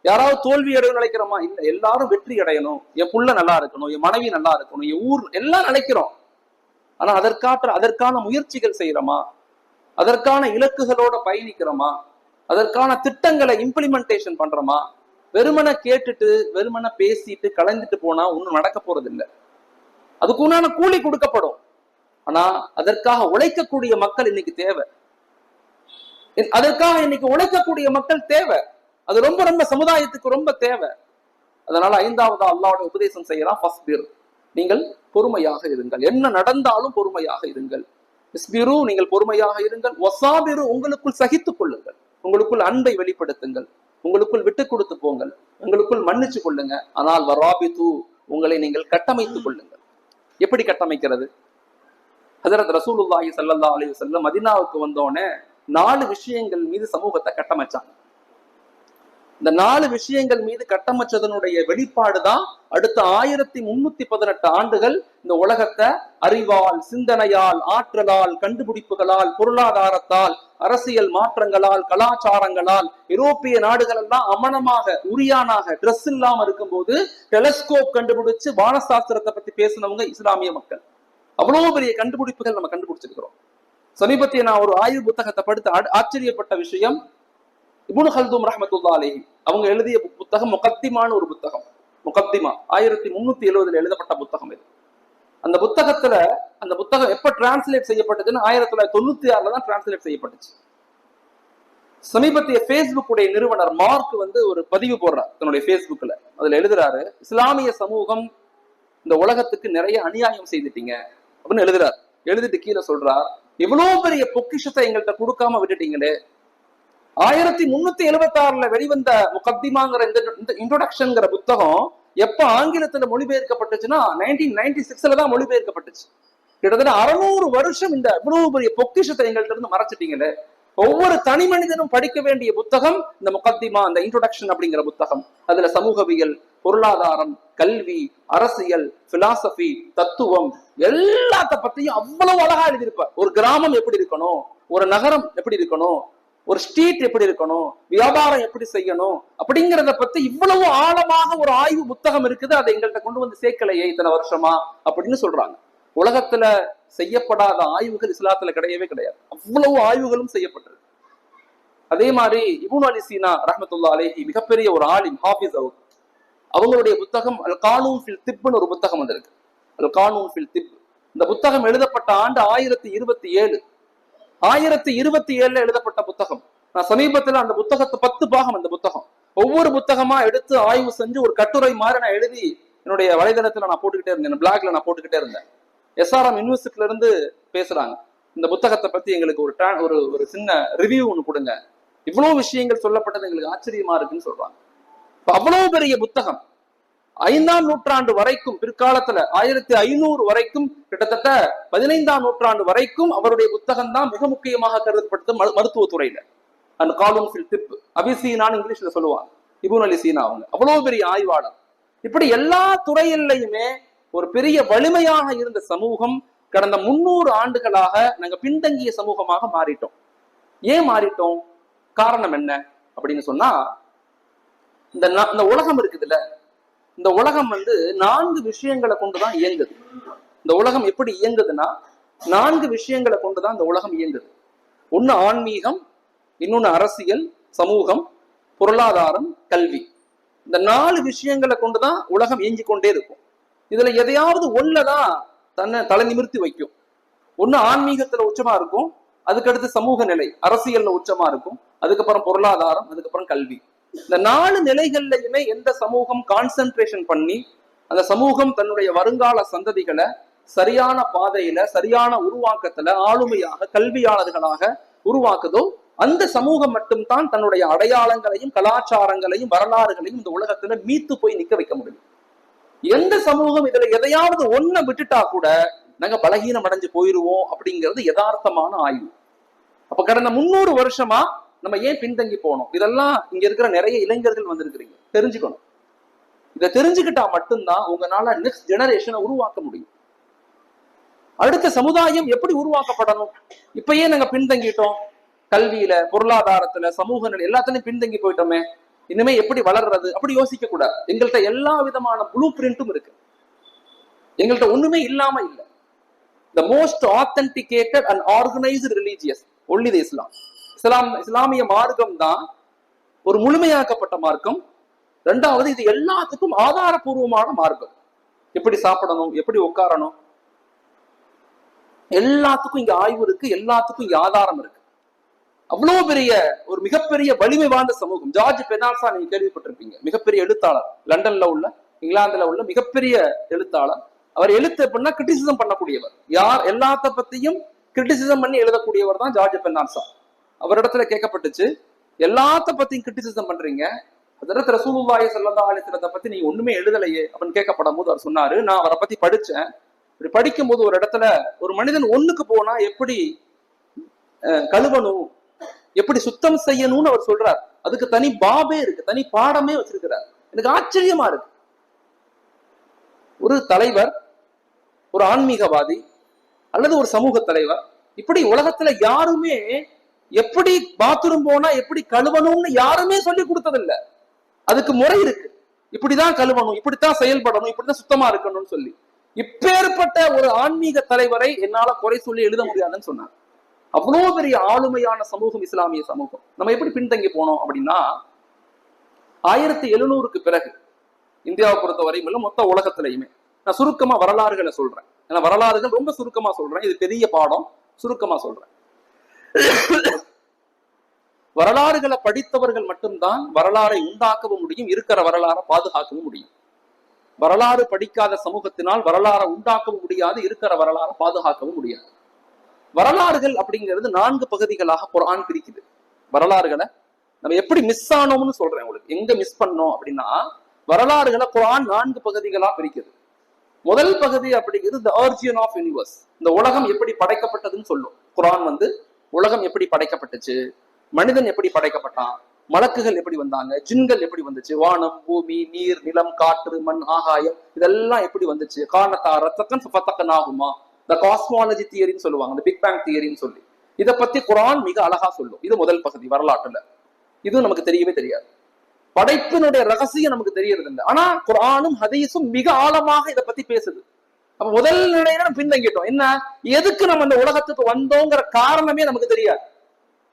யாராவது தோல்வி அடையணும் நினைக்கிறோமா? இல்ல, எல்லாரும் வெற்றி அடையணும், என் புள்ள நல்லா இருக்கணும், என் மனைவி நல்லா இருக்கணும், என் ஊர் எல்லாம் நினைக்கிறோம். ஆனா அதற்கான முயற்சிகள் செய்யறோமா? அதற்கான இலக்குகளோட பயணிக்கிறோமா? அதற்கான திட்டங்களை இம்ப்ளிமெண்டேஷன் பண்றோமா? வெறுமனை கேட்டுட்டு வெறுமனை பேசிட்டு கலந்துட்டு போனா ஒன்னும் நடக்க போறது இல்லை. அதுக்குண்டான கூலி கொடுக்கப்படும். ஆனா அதற்காக உழைக்கக்கூடிய மக்கள் இன்னைக்கு தேவை. அதற்காக இன்னைக்கு உழைக்கக்கூடிய மக்கள் தேவை. அது ரொம்ப ரொம்ப சமுதாயத்துக்கு ரொம்ப தேவை. அதனால ஐந்தாவதா அல்லாஹ்வுடைய உபதேசம் செய்யறான் ஃபஸ்பிர், நீங்கள் பொறுமையாக இருங்கள். என்ன நடந்தாலும் பொறுமையாக இருங்கள். இஸ்பிரு, நீங்கள் பொறுமையாக இருங்கள். வஸாபிரு, உங்களுக்குள் சகித்துக் கொள்ளுங்கள், உங்களுக்குள் அன்பை வெளிப்படுத்துங்கள், உங்களுக்குள் விட்டு கொடுத்து போங்கள், உங்களுக்குள் மன்னிச்சு கொள்ளுங்க. ஆனால் வராபித்து, உங்களை நீங்கள் கட்டமைத்துக் கொள்ளுங்கள். எப்படி கட்டமைக்கிறது? ஹஜரத் ரசூலுல்லாஹி ஸல்லல்லாஹு அலைஹி வஸல்லம் மதீனாவுக்கு வந்தோடனே 4 விஷயங்கள் மீது சமூகத்தை கட்டமைச்சாங்க. இந்த 4 விஷயங்கள் மீது கட்டமைச்சதனுடைய வெளிப்பாடுதான் அடுத்த 1318 ஆண்டுகள் இந்த உலகத்தை அறிவால், சிந்தனையால், ஆற்றலால், கண்டுபிடிப்புகளால், பொருளாதாரத்தால், அரசியல் மாற்றங்களால், கலாச்சாரங்களால் யூரோப்பிய நாடுகள் எல்லாம் அமனமாக உரியானாக ட்ரெஸ் இல்லாம இருக்கும்போது டெலஸ்கோப் கண்டுபிடிச்சு வானசாஸ்திரத்தை பத்தி பேசினவங்க இஸ்லாமிய மக்கள். அவ்வளவு பெரிய கண்டுபிடிப்புகள் நம்ம கண்டுபிடிச்சிருக்கிறோம். சமீபத்திய நான் ஒரு ஆய்வு புத்தகத்தை படித்து ஆச்சரியப்பட்ட விஷயம், இப்னு ஹல்தூம் ரஹ்மத்துல்லாஹி அலைஹி அவங்க எழுதிய புத்தகம் முகத்திமான ஒரு புத்தகம். முகத்திமா 1370 எழுதப்பட்ட புத்தகம் இது. அந்த புத்தகம் எப்ப டிரான்ஸ்லேட் செய்யப்பட்டதுன்னு 1996 தான் டிரான்ஸ்லேட் செய்யப்பட்டுச்சு. சமீபத்திய பேஸ்புக் உடைய நிறுவனர் மார்க் ஒரு பதிவு போடுறார் தன்னுடைய பேஸ்புக்ல. அதுல எழுதுறாரு, இஸ்லாமிய சமூகம் இந்த உலகத்துக்கு நிறைய அநியாயம் செய்துட்டீங்க அப்படின்னு எழுதுறாரு. எழுதிட்டு கீழே சொல்றார், இவ்வளவு பெரிய பொக்கிஷத்தை எங்கள்கிட்ட கொடுக்காம விட்டுட்டீங்களே. 1376 வெளிவந்த முகத்திமாங்கிற இந்த இன்ட்ரோடக்ஷன்ங்கிற புத்தகம் எப்ப ஆங்கிலத்துல மொழிபெயர்க்கப்பட்டுச்சுன்னா 1996 தான் மொழிபெயர்க்கப்பட்டுச்சு. கிட்டத்தட்ட 600 வருஷம் இந்த இவ்வளவு பெரிய பொக்கிஷத்தை எங்கள்கிட்ட இருந்து மறைச்சிட்டீங்களே. ஒவ்வொரு தனி மனிதனும் படிக்க வேண்டிய புத்தகம் இந்த முகத்திமா, இந்த இன்ட்ரோடக்ஷன் அப்படிங்கிற புத்தகம். அதுல சமூகவியல், பொருளாதாரம், கல்வி, அரசியல், பிலாசபி, தத்துவம் எல்லாத்த பத்தியும் அவ்வளவு அழகா எழுதியிருப்பார். ஒரு கிராமம் எப்படி இருக்கணும், ஒரு நகரம் எப்படி இருக்கணும், ஒரு ஸ்ட்ரீட் எப்படி இருக்கணும், வியாபாரம் எப்படி செய்யணும் அப்படிங்கிறத பத்தி இவ்வளவு ஆழமாக ஒரு ஆய்வு புத்தகம் இருக்குது. அதை எங்கள்கிட்ட கொண்டு வந்து சேர்க்கலையே இத்தனை வருஷமா அப்படின்னு சொல்றாங்க. உலகத்துல செய்யப்படாத ஆய்வுகள் இஸ்லாத்துல கிடையவே கிடையாது. அவ்வளவு ஆய்வுகளும் செய்யப்பட்டிருக்கு. அதே மாதிரி இப்னு அலி சீனா ரஹ்மத்துல்லாஹி அலைஹி மிகப்பெரிய ஒரு ஆலிம், ஹாஃபிஸ். அவங்களுடைய புத்தகம் அல் கானூன் ஃபில் திப்னு ஒரு புத்தகம் வந்திருக்கு. அல் கானூன் ஃபில் திப். இந்த புத்தகம் எழுதப்பட்ட ஆண்டு 1027. 1027 எழுதப்பட்ட புத்தகம். நான் சமீபத்துல அந்த புத்தகத்தை 10 பாகம், அந்த புத்தகம் ஒவ்வொரு புத்தகமா எடுத்து ஆய்வு செஞ்சு ஒரு கட்டுரை மாதிரி நான் எழுதி என்னுடைய வலைதளத்துல நான் போட்டுக்கிட்டே இருந்தேன், பிளாக்ல நான் போட்டுக்கிட்டே இருந்தேன். SRM யூனிவர்சிட்டில இருந்து பேசுறாங்க, இந்த புத்தகத்தை பத்தி எங்களுக்கு ஒரு சின்ன ரிவ்யூ ஒண்ணு கொடுங்க, இவ்வளவு விஷயங்கள் சொல்லப்பட்டது எங்களுக்கு ஆச்சரியமா இருக்குன்னு சொல்றாங்க. அவ்வளவு பெரிய புத்தகம் 5ஆம் நூற்றாண்டு வரைக்கும், பிற்காலத்துல 1500 வரைக்கும், கிட்டத்தட்ட 15ஆம் நூற்றாண்டு வரைக்கும் அவருடைய புத்தகம் தான் மிக முக்கியமாக கருதப்பட்டது மருத்துவத்துறையில. அந்த காலூன் ஃபில் திப், அபிசீனான்னு இங்கிலீஷ்ல சொல்லுவாங்க. இப்னு அலி சீனா அவங்க அவ்வளவு பெரிய ஆய்வாளர். இப்படி எல்லா துறையிலையுமே ஒரு பெரிய வலிமையாக இருந்த சமூகம் கடந்த 300 ஆண்டுகளாக நாங்க பின்தங்கிய சமூகமாக மாறிட்டோம். ஏன் மாறிட்டோம்? காரணம் என்ன அப்படின்னு சொன்னா, இந்த உலகம் இருக்குதுல்ல, இந்த உலகம் 4 விஷயங்களை கொண்டுதான் இயங்குது. இந்த உலகம் எப்படி இயங்குதுன்னா 4 விஷயங்களை கொண்டுதான் இந்த உலகம் இயங்குது. ஒண்ணு ஆன்மீகம், இன்னொன்னு அரசியல், சமூகம், பொருளாதாரம், கல்வி. இந்த 4 விஷயங்களை கொண்டுதான் உலகம் இயங்கி கொண்டே இருக்கும். இதுல எதையாவது ஒண்ணுதான் தன்னை தலை நிமிர்த்தி வைக்கும். ஒண்ணு ஆன்மீகத்துல உச்சமா இருக்கும், அதுக்கடுத்து சமூக நிலை அரசியல்ல உச்சமா இருக்கும், அதுக்கப்புறம் பொருளாதாரம், அதுக்கப்புறம் கல்வி. இந்த 4 நிலைகள்லையுமே எந்த சமூகம் கான்சென்ட்ரேஷன் பண்ணி அந்த சமூகம் தன்னுடைய வருங்கால சந்ததிகளை சரியான பாதையில, சரியான உருவாக்கத்துல, ஆளுமையாக, கல்வியாளர்களாக உருவாக்குதோ அந்த சமூகம் மட்டும்தான் தன்னுடைய அடையாளங்களையும் கலாச்சாரங்களையும் வரலாறுகளையும் இந்த உலகத்துல மீத்து போய் நிக்க வைக்க முடியும். எந்த சமூகம் இதுல எதையாவது ஒன்ன விட்டுட்டா கூட நாங்க பலகீனம் அடைஞ்சு போயிருவோம் அப்படிங்கிறது யதார்த்தமான ஆய்வு. அப்ப கடந்த 300 வருஷமா நம்ம ஏன் பின்தங்கி போனோம்? இதெல்லாம் இங்க இருக்கிற நிறைய இளைஞர்கள் வந்திருக்கிறீங்க, தெரிஞ்சுக்கணும். இதை தெரிஞ்சுக்கிட்டா மட்டும்தான் உங்களால நெக்ஸ்ட் ஜெனரேஷனை உருவாக்க முடியும். அடுத்த சமுதாயம் எப்படி உருவாக்கப்படணும்? இப்ப ஏன் நாங்க பின்தங்கிட்டோம்? கல்வியில, பொருளாதாரத்துல, சமூக நிலை எல்லாத்துலயும் பின்தங்கி போயிட்டோமே, இனிமே எப்படி வளர்றது அப்படி யோசிக்க கூடாது. எங்கள்கிட்ட எல்லா விதமான ப்ளூ பிரிண்டும் இருக்கு. எங்கள்கிட்ட ஒண்ணுமே இல்லாம இல்லை. The most authenticated and organized religious only the Islam. இஸ்லாமிய மார்க்கம் தான் ஒரு முழுமையாக்கப்பட்ட மார்க்கம். 2வது, இது எல்லாத்துக்கும் ஆதாரபூர்வமான மார்க்கம். எப்படி சாப்பிடணும், எப்படி உட்காரணும், எல்லாத்துக்கும் இங்க ஆய்வு இருக்கு, எல்லாத்துக்கும் இங்க ஆதாரம் இருக்கு. அவ்வளவு பெரிய ஒரு மிகப்பெரிய வலிமை வாய்ந்த சமூகம். ஜார்ஜ் பெர்னார்ட்ஷா நீங்க கேள்விப்பட்டிருப்பீங்க, மிகப்பெரிய எழுத்தாளர், லண்டன்ல உள்ள, இங்கிலாந்துல உள்ள மிகப்பெரிய எழுத்தாளர். அவர் எழுத்து எப்படின்னா கிரிட்டிசிசம் பண்ணக்கூடியவர். யார் எல்லாத்த பத்தியும் கிரிட்டிசிசம் பண்ணி எழுதக்கூடியவர் தான் ஜார்ஜ் பெர்னார்ட்ஷா. அவரிடத்துல கேட்கப்பட்டுச்சு, எல்லாத்த பத்தியும் கிரிட்டிசிசம் பண்றீங்க, அதற்கு ரசூலுல்லாஹி ஸல்லல்லாஹு அலைஹி வஸல்லம் பத்தி நீங்க ஒண்ணுமே எழுதலையே அப்படின்னு கேட்கப்படும் போது அவர் சொன்னாரு, நான் அவரை பத்தி படிச்சேன். இப்படி படிக்கும் போது ஒரு இடத்துல ஒரு மனிதன் ஒண்ணுக்கு போனா எப்படி கழுவணும், எப்படி சுத்தம் செய்யணும்னு அவர் சொல்றார். அதுக்கு தனி பாபே இருக்கு, தனி பாடமே வச்சிருக்கிறார். எனக்கு ஆச்சரியமா இருக்கு. ஒரு தலைவர், ஒரு ஆன்மீகவாதி அல்லது ஒரு சமூக தலைவர், இப்படி உலகத்துல யாருமே எப்படி பாத்ரூம் போனா எப்படி கழுவணும்னு யாருமே சொல்லி கொடுத்ததில்லை. அதுக்கு முறை இருக்கு, இப்படிதான் கழுவணும், இப்படித்தான் செயல்படணும், இப்படித்தான் சுத்தமா இருக்கணும்னு சொல்லி. இப்பேற்பட்ட ஒரு ஆன்மீக தலைவரை என்னால குறை சொல்லி எழுத முடியாதுன்னு சொன்னார். அவ்வளவு பெரிய ஆளுமையான சமூகம் இஸ்லாமிய சமூகம். நம்ம எப்படி பின்தங்கி போனோம் அப்படின்னா, 1700க்கு பிறகு இந்தியாவை பொறுத்த வரையும் இல்ல, மொத்த உலகத்திலையுமே. நான் சுருக்கமா வரலாறுகளை சொல்றேன், ஏன்னா வரலாறுகள் ரொம்ப சுருக்கமா சொல்றேன், இது பெரிய பாடம், சுருக்கமா சொல்றேன். வரலாறுகளை படித்தவர்கள் மட்டும்தான் வரலாறை உண்டாக்கவும் முடியும், இருக்கிற வரலாறை பாதுகாக்கவும் முடியும். வரலாறு படிக்காத சமூகத்தினால் வரலாறை உண்டாக்கவும் முடியாது, இருக்கிற வரலாறை பாதுகாக்கவும் முடியாது. வரலாறுகள் அப்படிங்கிறது 4 பகுதிகளாக குர்ஆன் பிரிக்குது. வரலாறுகளை நம்ம எப்படி மிஸ் ஆனோம்னு சொல்றேன் உங்களுக்கு, எங்க மிஸ் பண்ணோம் அப்படின்னா, வரலாறுகளை குர்ஆன் 4 பகுதிகளா பிரிக்குது. முதல் பகுதி அப்படிங்கிறது தி ஆரிஜின் ஆஃப் யூனிவர்ஸ், இந்த உலகம் எப்படி படைக்கப்பட்டதுன்னு சொல்லும் குர்ஆன். உலகம் எப்படி படைக்கப்பட்டுச்சு, மனிதன் எப்படி படைக்கப்பட்டான், மலக்குகள் எப்படி வந்தாங்க, ஜின்கள் எப்படி வந்துச்சு, வானம், பூமி, நீர், நிலம், காற்று, மண், ஆகாயம் இதெல்லாம் எப்படி வந்துச்சு, காரணத்தா ரத்தக்கன் ஃபத்தக்கன் ஆகுமா, இந்த காஸ்மாலஜி தியரின்னு சொல்லுவாங்க, இந்த பிக் பேங் தியரின்னு சொல்லி. இதை பத்தி குர்ஆன் மிக அழகா சொல்லும். இது முதல் பகுதி வரலாற்றுல. இது நமக்கு தெரியவே தெரியாது, படைப்பினுடைய ரகசியம் நமக்கு தெரியறது இல்லை. ஆனா குர்ஆனும் ஹதீஸும் மிக ஆழமாக இதை பத்தி பேசுது. அப்ப முதல் நிலையில நம்ம பின்தங்கிட்டோம். என்ன, எதுக்கு நம்ம இந்த உலகத்துக்கு வந்தோங்கிற காரணமே நமக்கு தெரியாது.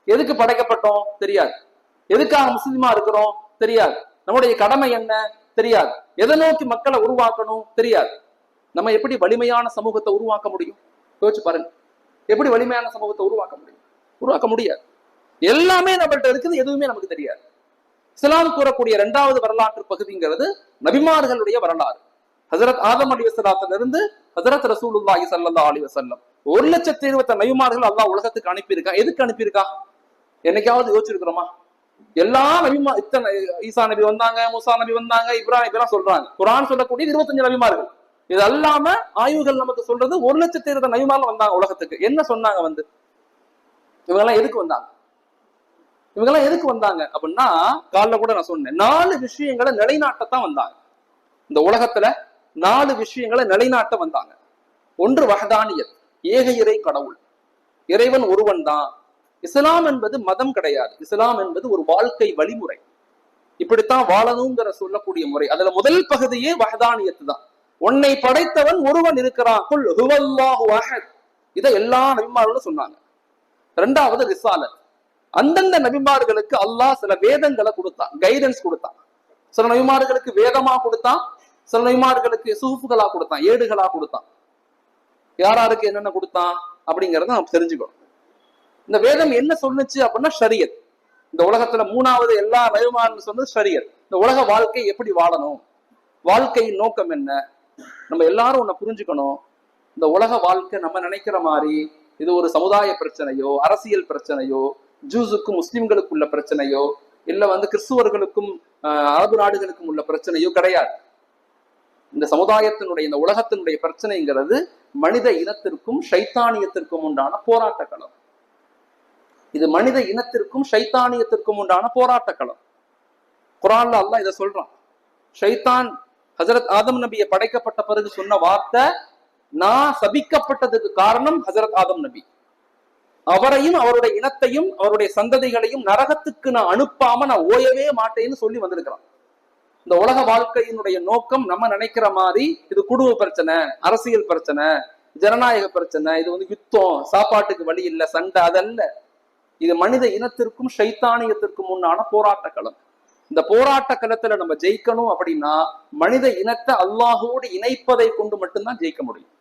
எதுக்கு படைக்கப்பட்டோம் தெரியாது, எதுக்காக முஸ்லிமா இருக்கிறோம் தெரியாது, நம்முடைய கடமை என்ன தெரியாது, எதை நோக்கி மக்களை உருவாக்கணும் தெரியாது. நம்ம எப்படி வலிமையான சமூகத்தை உருவாக்க முடியும்? யோசிச்சு பாருங்க, எப்படி வலிமையான சமூகத்தை உருவாக்க முடியும்? உருவாக்க முடியாது. எல்லாமே நம்மள்ட்ட இருக்குது, எதுவுமே நமக்கு தெரியாது. இஸ்லாம் கூறக்கூடிய 2வது வரலாற்று பகுதிங்கிறது நபிமார்களுடைய வரலாறு. ஹஜரத் ஆதம் அலைஹிஸ்ஸலாத்திலிருந்து ஹஜரத் ரசூலுல்லாஹி ஸல்லல்லாஹு அலைஹி வஸல்லம் 1,20,000 நபிமார்கள் அல்லாஹ் உலகத்துக்கு அனுப்பியிருக்கான். எதுக்கு அனுப்பியிருக்கான்? என்னைக்காவது யோசிச்சிருக்கிறோமா? எல்லா நபிமா, இத்தனை ஈசா நபி வந்தாங்க, மூசா நபி வந்தாங்க, இப்ராஹிம் எல்லாம் சொல்றாங்க. குர்ஆன் சொல்லக்கூடிய 25 நபிமார்கள். இது அல்லாம ஆய்வுகள் நமக்கு சொல்றது 1,20,000 நபிமார்கள் வந்தாங்க உலகத்துக்கு. என்ன சொன்னாங்க? இவங்கெல்லாம் எதுக்கு வந்தாங்க? அப்படின்னா, காலைல கூட நான் சொன்னேன், 4 விஷயங்களை நிலைநாட்டத்தான் வந்தாங்க. இந்த உலகத்துல 4 விஷயங்களை நிலைநாட்ட வந்தாங்க. ஒன்று வஹதானியத், ஏக இறை கடவுள், இறைவன் ஒருவன் தான். இஸ்லாம் என்பது மதம் கிடையாது, இஸ்லாம் என்பது ஒரு வாழ்க்கை வழிமுறை. இப்படித்தான் வாழணுங்கிற சொல்லக்கூடிய முறை. அதுல முதல் பகுதியே வஹதானியத்து தான். உன்னை படைத்தவன் ஒருவன் இருக்கிறான், குல் ஹுவல்லாஹு அஹத். இதை எல்லா நபிமார்களும் சொன்னாங்க. 2வது ரிசாலத், அந்தந்த நபிமார்களுக்கு அல்லாஹ் சில வேதங்களை கொடுத்தான், கைடன்ஸ் கொடுத்தான். சில நபிமார்களுக்கு வேதமா கொடுத்தான், சில நபிமார்களுக்கு சுஹுஃப்களா கொடுத்தான், ஏடுகளா கொடுத்தான். யாராருக்கு என்னென்ன கொடுத்தான் அப்படிங்கறத நம்ம தெரிஞ்சுக்கணும். இந்த வேதம் என்ன சொன்னுச்சு அப்படின்னா ஷரியத். இந்த உலகத்துல 3வது எல்லா நபிமார்களும் சொன்னது ஷரியத். இந்த உலக வாழ்க்கை எப்படி வாழணும், வாழ்க்கையின் நோக்கம் என்ன, நம்ம எல்லாரும் ஒண்ணு புரிஞ்சுக்கணும். இந்த உலக வாழ்க்கை நம்ம நினைக்கிற மாதிரி இது ஒரு சமுதாய பிரச்சனையோ, அரசியல் பிரச்சனையோ, ஜூஸுக்கும் முஸ்லிம்களுக்கு உள்ள பிரச்சனையோ, இல்ல கிறிஸ்துவர்களுக்கும் அரபு நாடுகளுக்கும் உள்ள பிரச்சனையோ கிடையாது. இந்த சமுதாயத்தினுடைய, இந்த உலகத்தினுடைய பிரச்சனைங்கிறது மனித இனத்திற்கும் ஷைத்தானியத்திற்கும் உண்டான போராட்ட களம். இது மனித இனத்திற்கும் ஷைத்தானியத்திற்கும் உண்டான போராட்ட களம். குர்ஆன்ல அல்லாஹ் இதை சொல்றான். ஷைத்தான் ஹஜரத் ஆதம் நபியை படைக்கப்பட்ட பிறகு சொன்ன வார்த்தை, நான் சபிக்கப்பட்டதுக்கு காரணம் ஹஜரத் ஆதம் நபி, அவரையும் அவருடைய இனத்தையும் அவருடைய சந்ததிகளையும் நரகத்துக்கு நான் அனுப்பாம நான் ஓயவே மாட்டேன்னு சொல்லி வந்திருக்கிறான். இந்த உலக வாழ்க்கையினுடைய நோக்கம் நம்ம நினைக்கிற மாதிரி இது குடும்ப பிரச்சனை, அரசியல் பிரச்சனை, ஜனநாயக பிரச்சனை, இது யுத்தம், சாப்பாட்டுக்கு வழி இல்லை, சண்டை, அதல்ல. இது மனித இனத்திற்கும் ஷைத்தானியத்திற்கும் உண்டான போராட்ட களம். இந்த போராட்ட களத்துல நம்ம ஜெயிக்கணும் அப்படின்னா மனித இனத்தை அல்லாஹோடு இணைப்பதை கொண்டு மட்டும்தான் ஜெயிக்க முடியும்.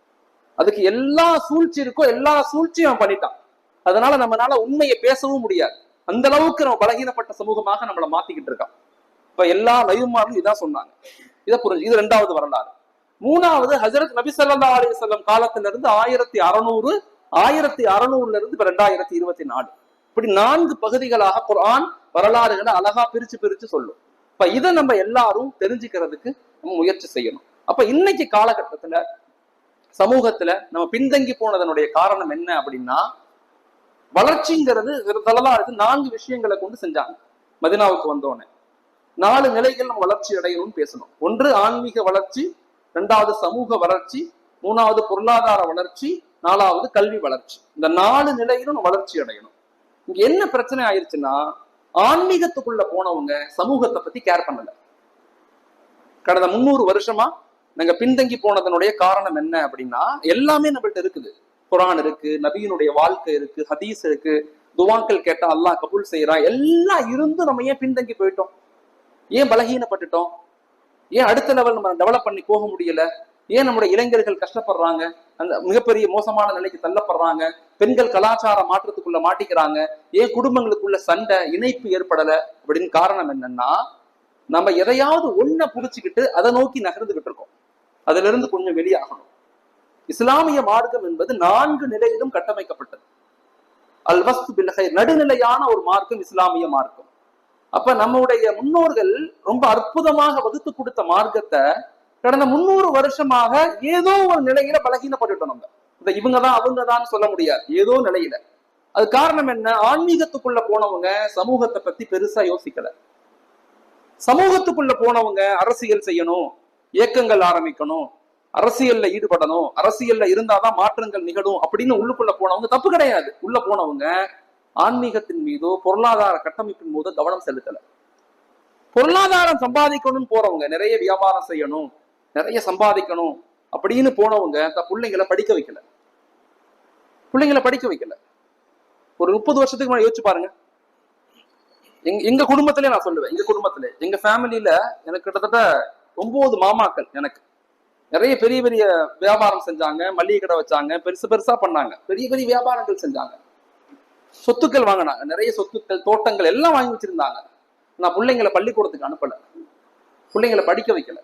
அதுக்கு எல்லா சூழ்ச்சி இருக்கோ எல்லா சூழ்ச்சியும் அவன் பண்ணிட்டான். அதனால நம்மளால உண்மையை பேசவும் முடியாது. அந்த அளவுக்கு நம்ம பலகீனப்பட்ட சமூகமாக நம்மளை மாத்திக்கிட்டு இருக்கான். இப்ப எல்லா நபிமார்களும் இதான் சொன்னாங்க. இதை புரிஞ்சு, இது 2வது வரலாறு. 3வது ஹஜரத் நபி ஸல்லல்லாஹு அலைஹி வஸல்லம் காலத்துல இருந்து 1600 இருந்து இப்ப 2024 இப்படி 4 பகுதிகளாக குர்ஆன் வரலாறுகளை அழகா பிரிச்சு சொல்லும். இப்ப இதை நம்ம எல்லாரும் தெரிஞ்சுக்கிறதுக்கு நம்ம முயற்சி செய்யணும். அப்ப இன்னைக்கு காலகட்டத்துல சமூகத்துல நம்ம பின்தங்கி போனதனுடைய காரணம் என்ன அப்படின்னா, வளர்ச்சிங்கிறது 4 விஷயங்களை கொண்டு செஞ்சாங்க. மதீனாவுக்கு வந்தோடனே 4 நிலைகள் நம்ம வளர்ச்சி அடையணும்னு பேசணும். ஒன்று ஆன்மீக வளர்ச்சி, 2வது சமூக வளர்ச்சி, 3வது பொருளாதார வளர்ச்சி, 4வது கல்வி வளர்ச்சி. இந்த 4 நிலையிலும் வளர்ச்சி அடையணும். இங்க என்ன பிரச்சனை ஆயிடுச்சுன்னா, ஆன்மீகத்துக்குள்ள போனவங்க சமூகத்தை பத்தி கேர் பண்ணல. கடந்த 300 வருஷமா நாங்க பின்தங்கி போனதனுடைய காரணம் என்ன அப்படின்னா, எல்லாமே நம்மள்ட்ட இருக்குது. குர்ஆன் இருக்கு, நபியினுடைய வாழ்க்கை இருக்கு, ஹதீஸ் இருக்கு, துவாக்கள் கேட்டா அல்லாஹ் கபூல் செய்யறான், எல்லாம் இருந்து நம்ம ஏன் பின்தங்கி போயிட்டோம்? ஏன் பலகீனப்பட்டுட்டோம்? ஏன் அடுத்த லெவல் நம்ம டெவலப் பண்ணி போக முடியல? ஏன் நம்முடைய இளைஞர்கள் கஷ்டப்படுறாங்க, அந்த மிகப்பெரிய மோசமான நிலைக்கு தள்ளப்படுறாங்க, பெண்கள் கலாச்சார மாற்றத்துக்குள்ள மாட்டிக்கிறாங்க, ஏன் குடும்பங்களுக்குள்ள சண்டை இணைப்பு ஏற்படல அப்படின்னு காரணம் என்னன்னா, நம்ம எதையாவது ஒன்ன புடிச்சுக்கிட்டு அதை நோக்கி நகர்ந்துகிட்டு இருக்கோம். அதுல இருந்து கொஞ்சம் வெளியாகணும். இஸ்லாமிய மார்க்கம் என்பது 4 நிலையிலும் கட்டமைக்கப்பட்டது. அல் வஸ்து பில் கைர், நடுநிலையான ஒரு மார்க்கம் இஸ்லாமிய மார்க்கம். அப்ப நம்முடைய முன்னோர்கள் ரொம்ப அற்புதமாக வகுத்து கொடுத்த மார்க்கத்தை கடந்த 300 வருஷமாக ஏதோ ஒரு நிலையில பலகீனப்பட்டுட்டோம். நம்ம இந்த இவங்கதான் அவங்கதான் சொல்ல முடியாது, ஏதோ நிலையில. அது காரணம் என்ன? ஆன்மீகத்துக்குள்ள போனவங்க சமூகத்தை பத்தி பெருசா யோசிக்கல. சமூகத்துக்குள்ள போனவங்க அரசியல் செய்யணும், இயக்கங்கள் ஆரம்பிக்கணும், அரசியல்ல ஈடுபடணும், அரசியல்ல இருந்தாதான் மாற்றங்கள் நிகழும் அப்படின்னு உள்ளுக்குள்ள போனவங்க தப்பு கிடையாது. உள்ள போனவங்க ஆன்மீகத்தின் மீதோ பொருளாதார கட்டமைப்பின் மீதோ கவனம் செலுத்தல. பொருளாதாரம் சம்பாதிக்கணும்னு போறவங்க, நிறைய வியாபாரம் செய்யணும், நிறைய சம்பாதிக்கணும் அப்படின்னு போனவங்க பிள்ளைங்களை படிக்க வைக்கல. பிள்ளைங்களை படிக்க வைக்கல. ஒரு 30 வருஷத்துக்கு முன்னாடி யோசிச்சு பாருங்க. எங்க குடும்பத்திலே நான் சொல்லுவேன், எங்க குடும்பத்திலே, எங்க ஃபேமிலியில எனக்கு கிட்டத்தட்ட 9 மாமாக்கள். எனக்கு நிறைய பெரிய பெரிய வியாபாரம் செஞ்சாங்க, மளிகை கடை வச்சாங்க, பெருசு பெருசா பண்ணாங்க, பெரிய பெரிய வியாபாரங்கள் செஞ்சாங்க, சொத்துக்கள் வாங்கினாங்க, நிறைய சொத்துக்கள் தோட்டங்கள் எல்லாம் வாங்கி வச்சிருந்தாங்க. நான் பிள்ளைங்களை பள்ளிக்கூடத்துக்கு அனுப்பல, பிள்ளைங்களை படிக்க வைக்கல.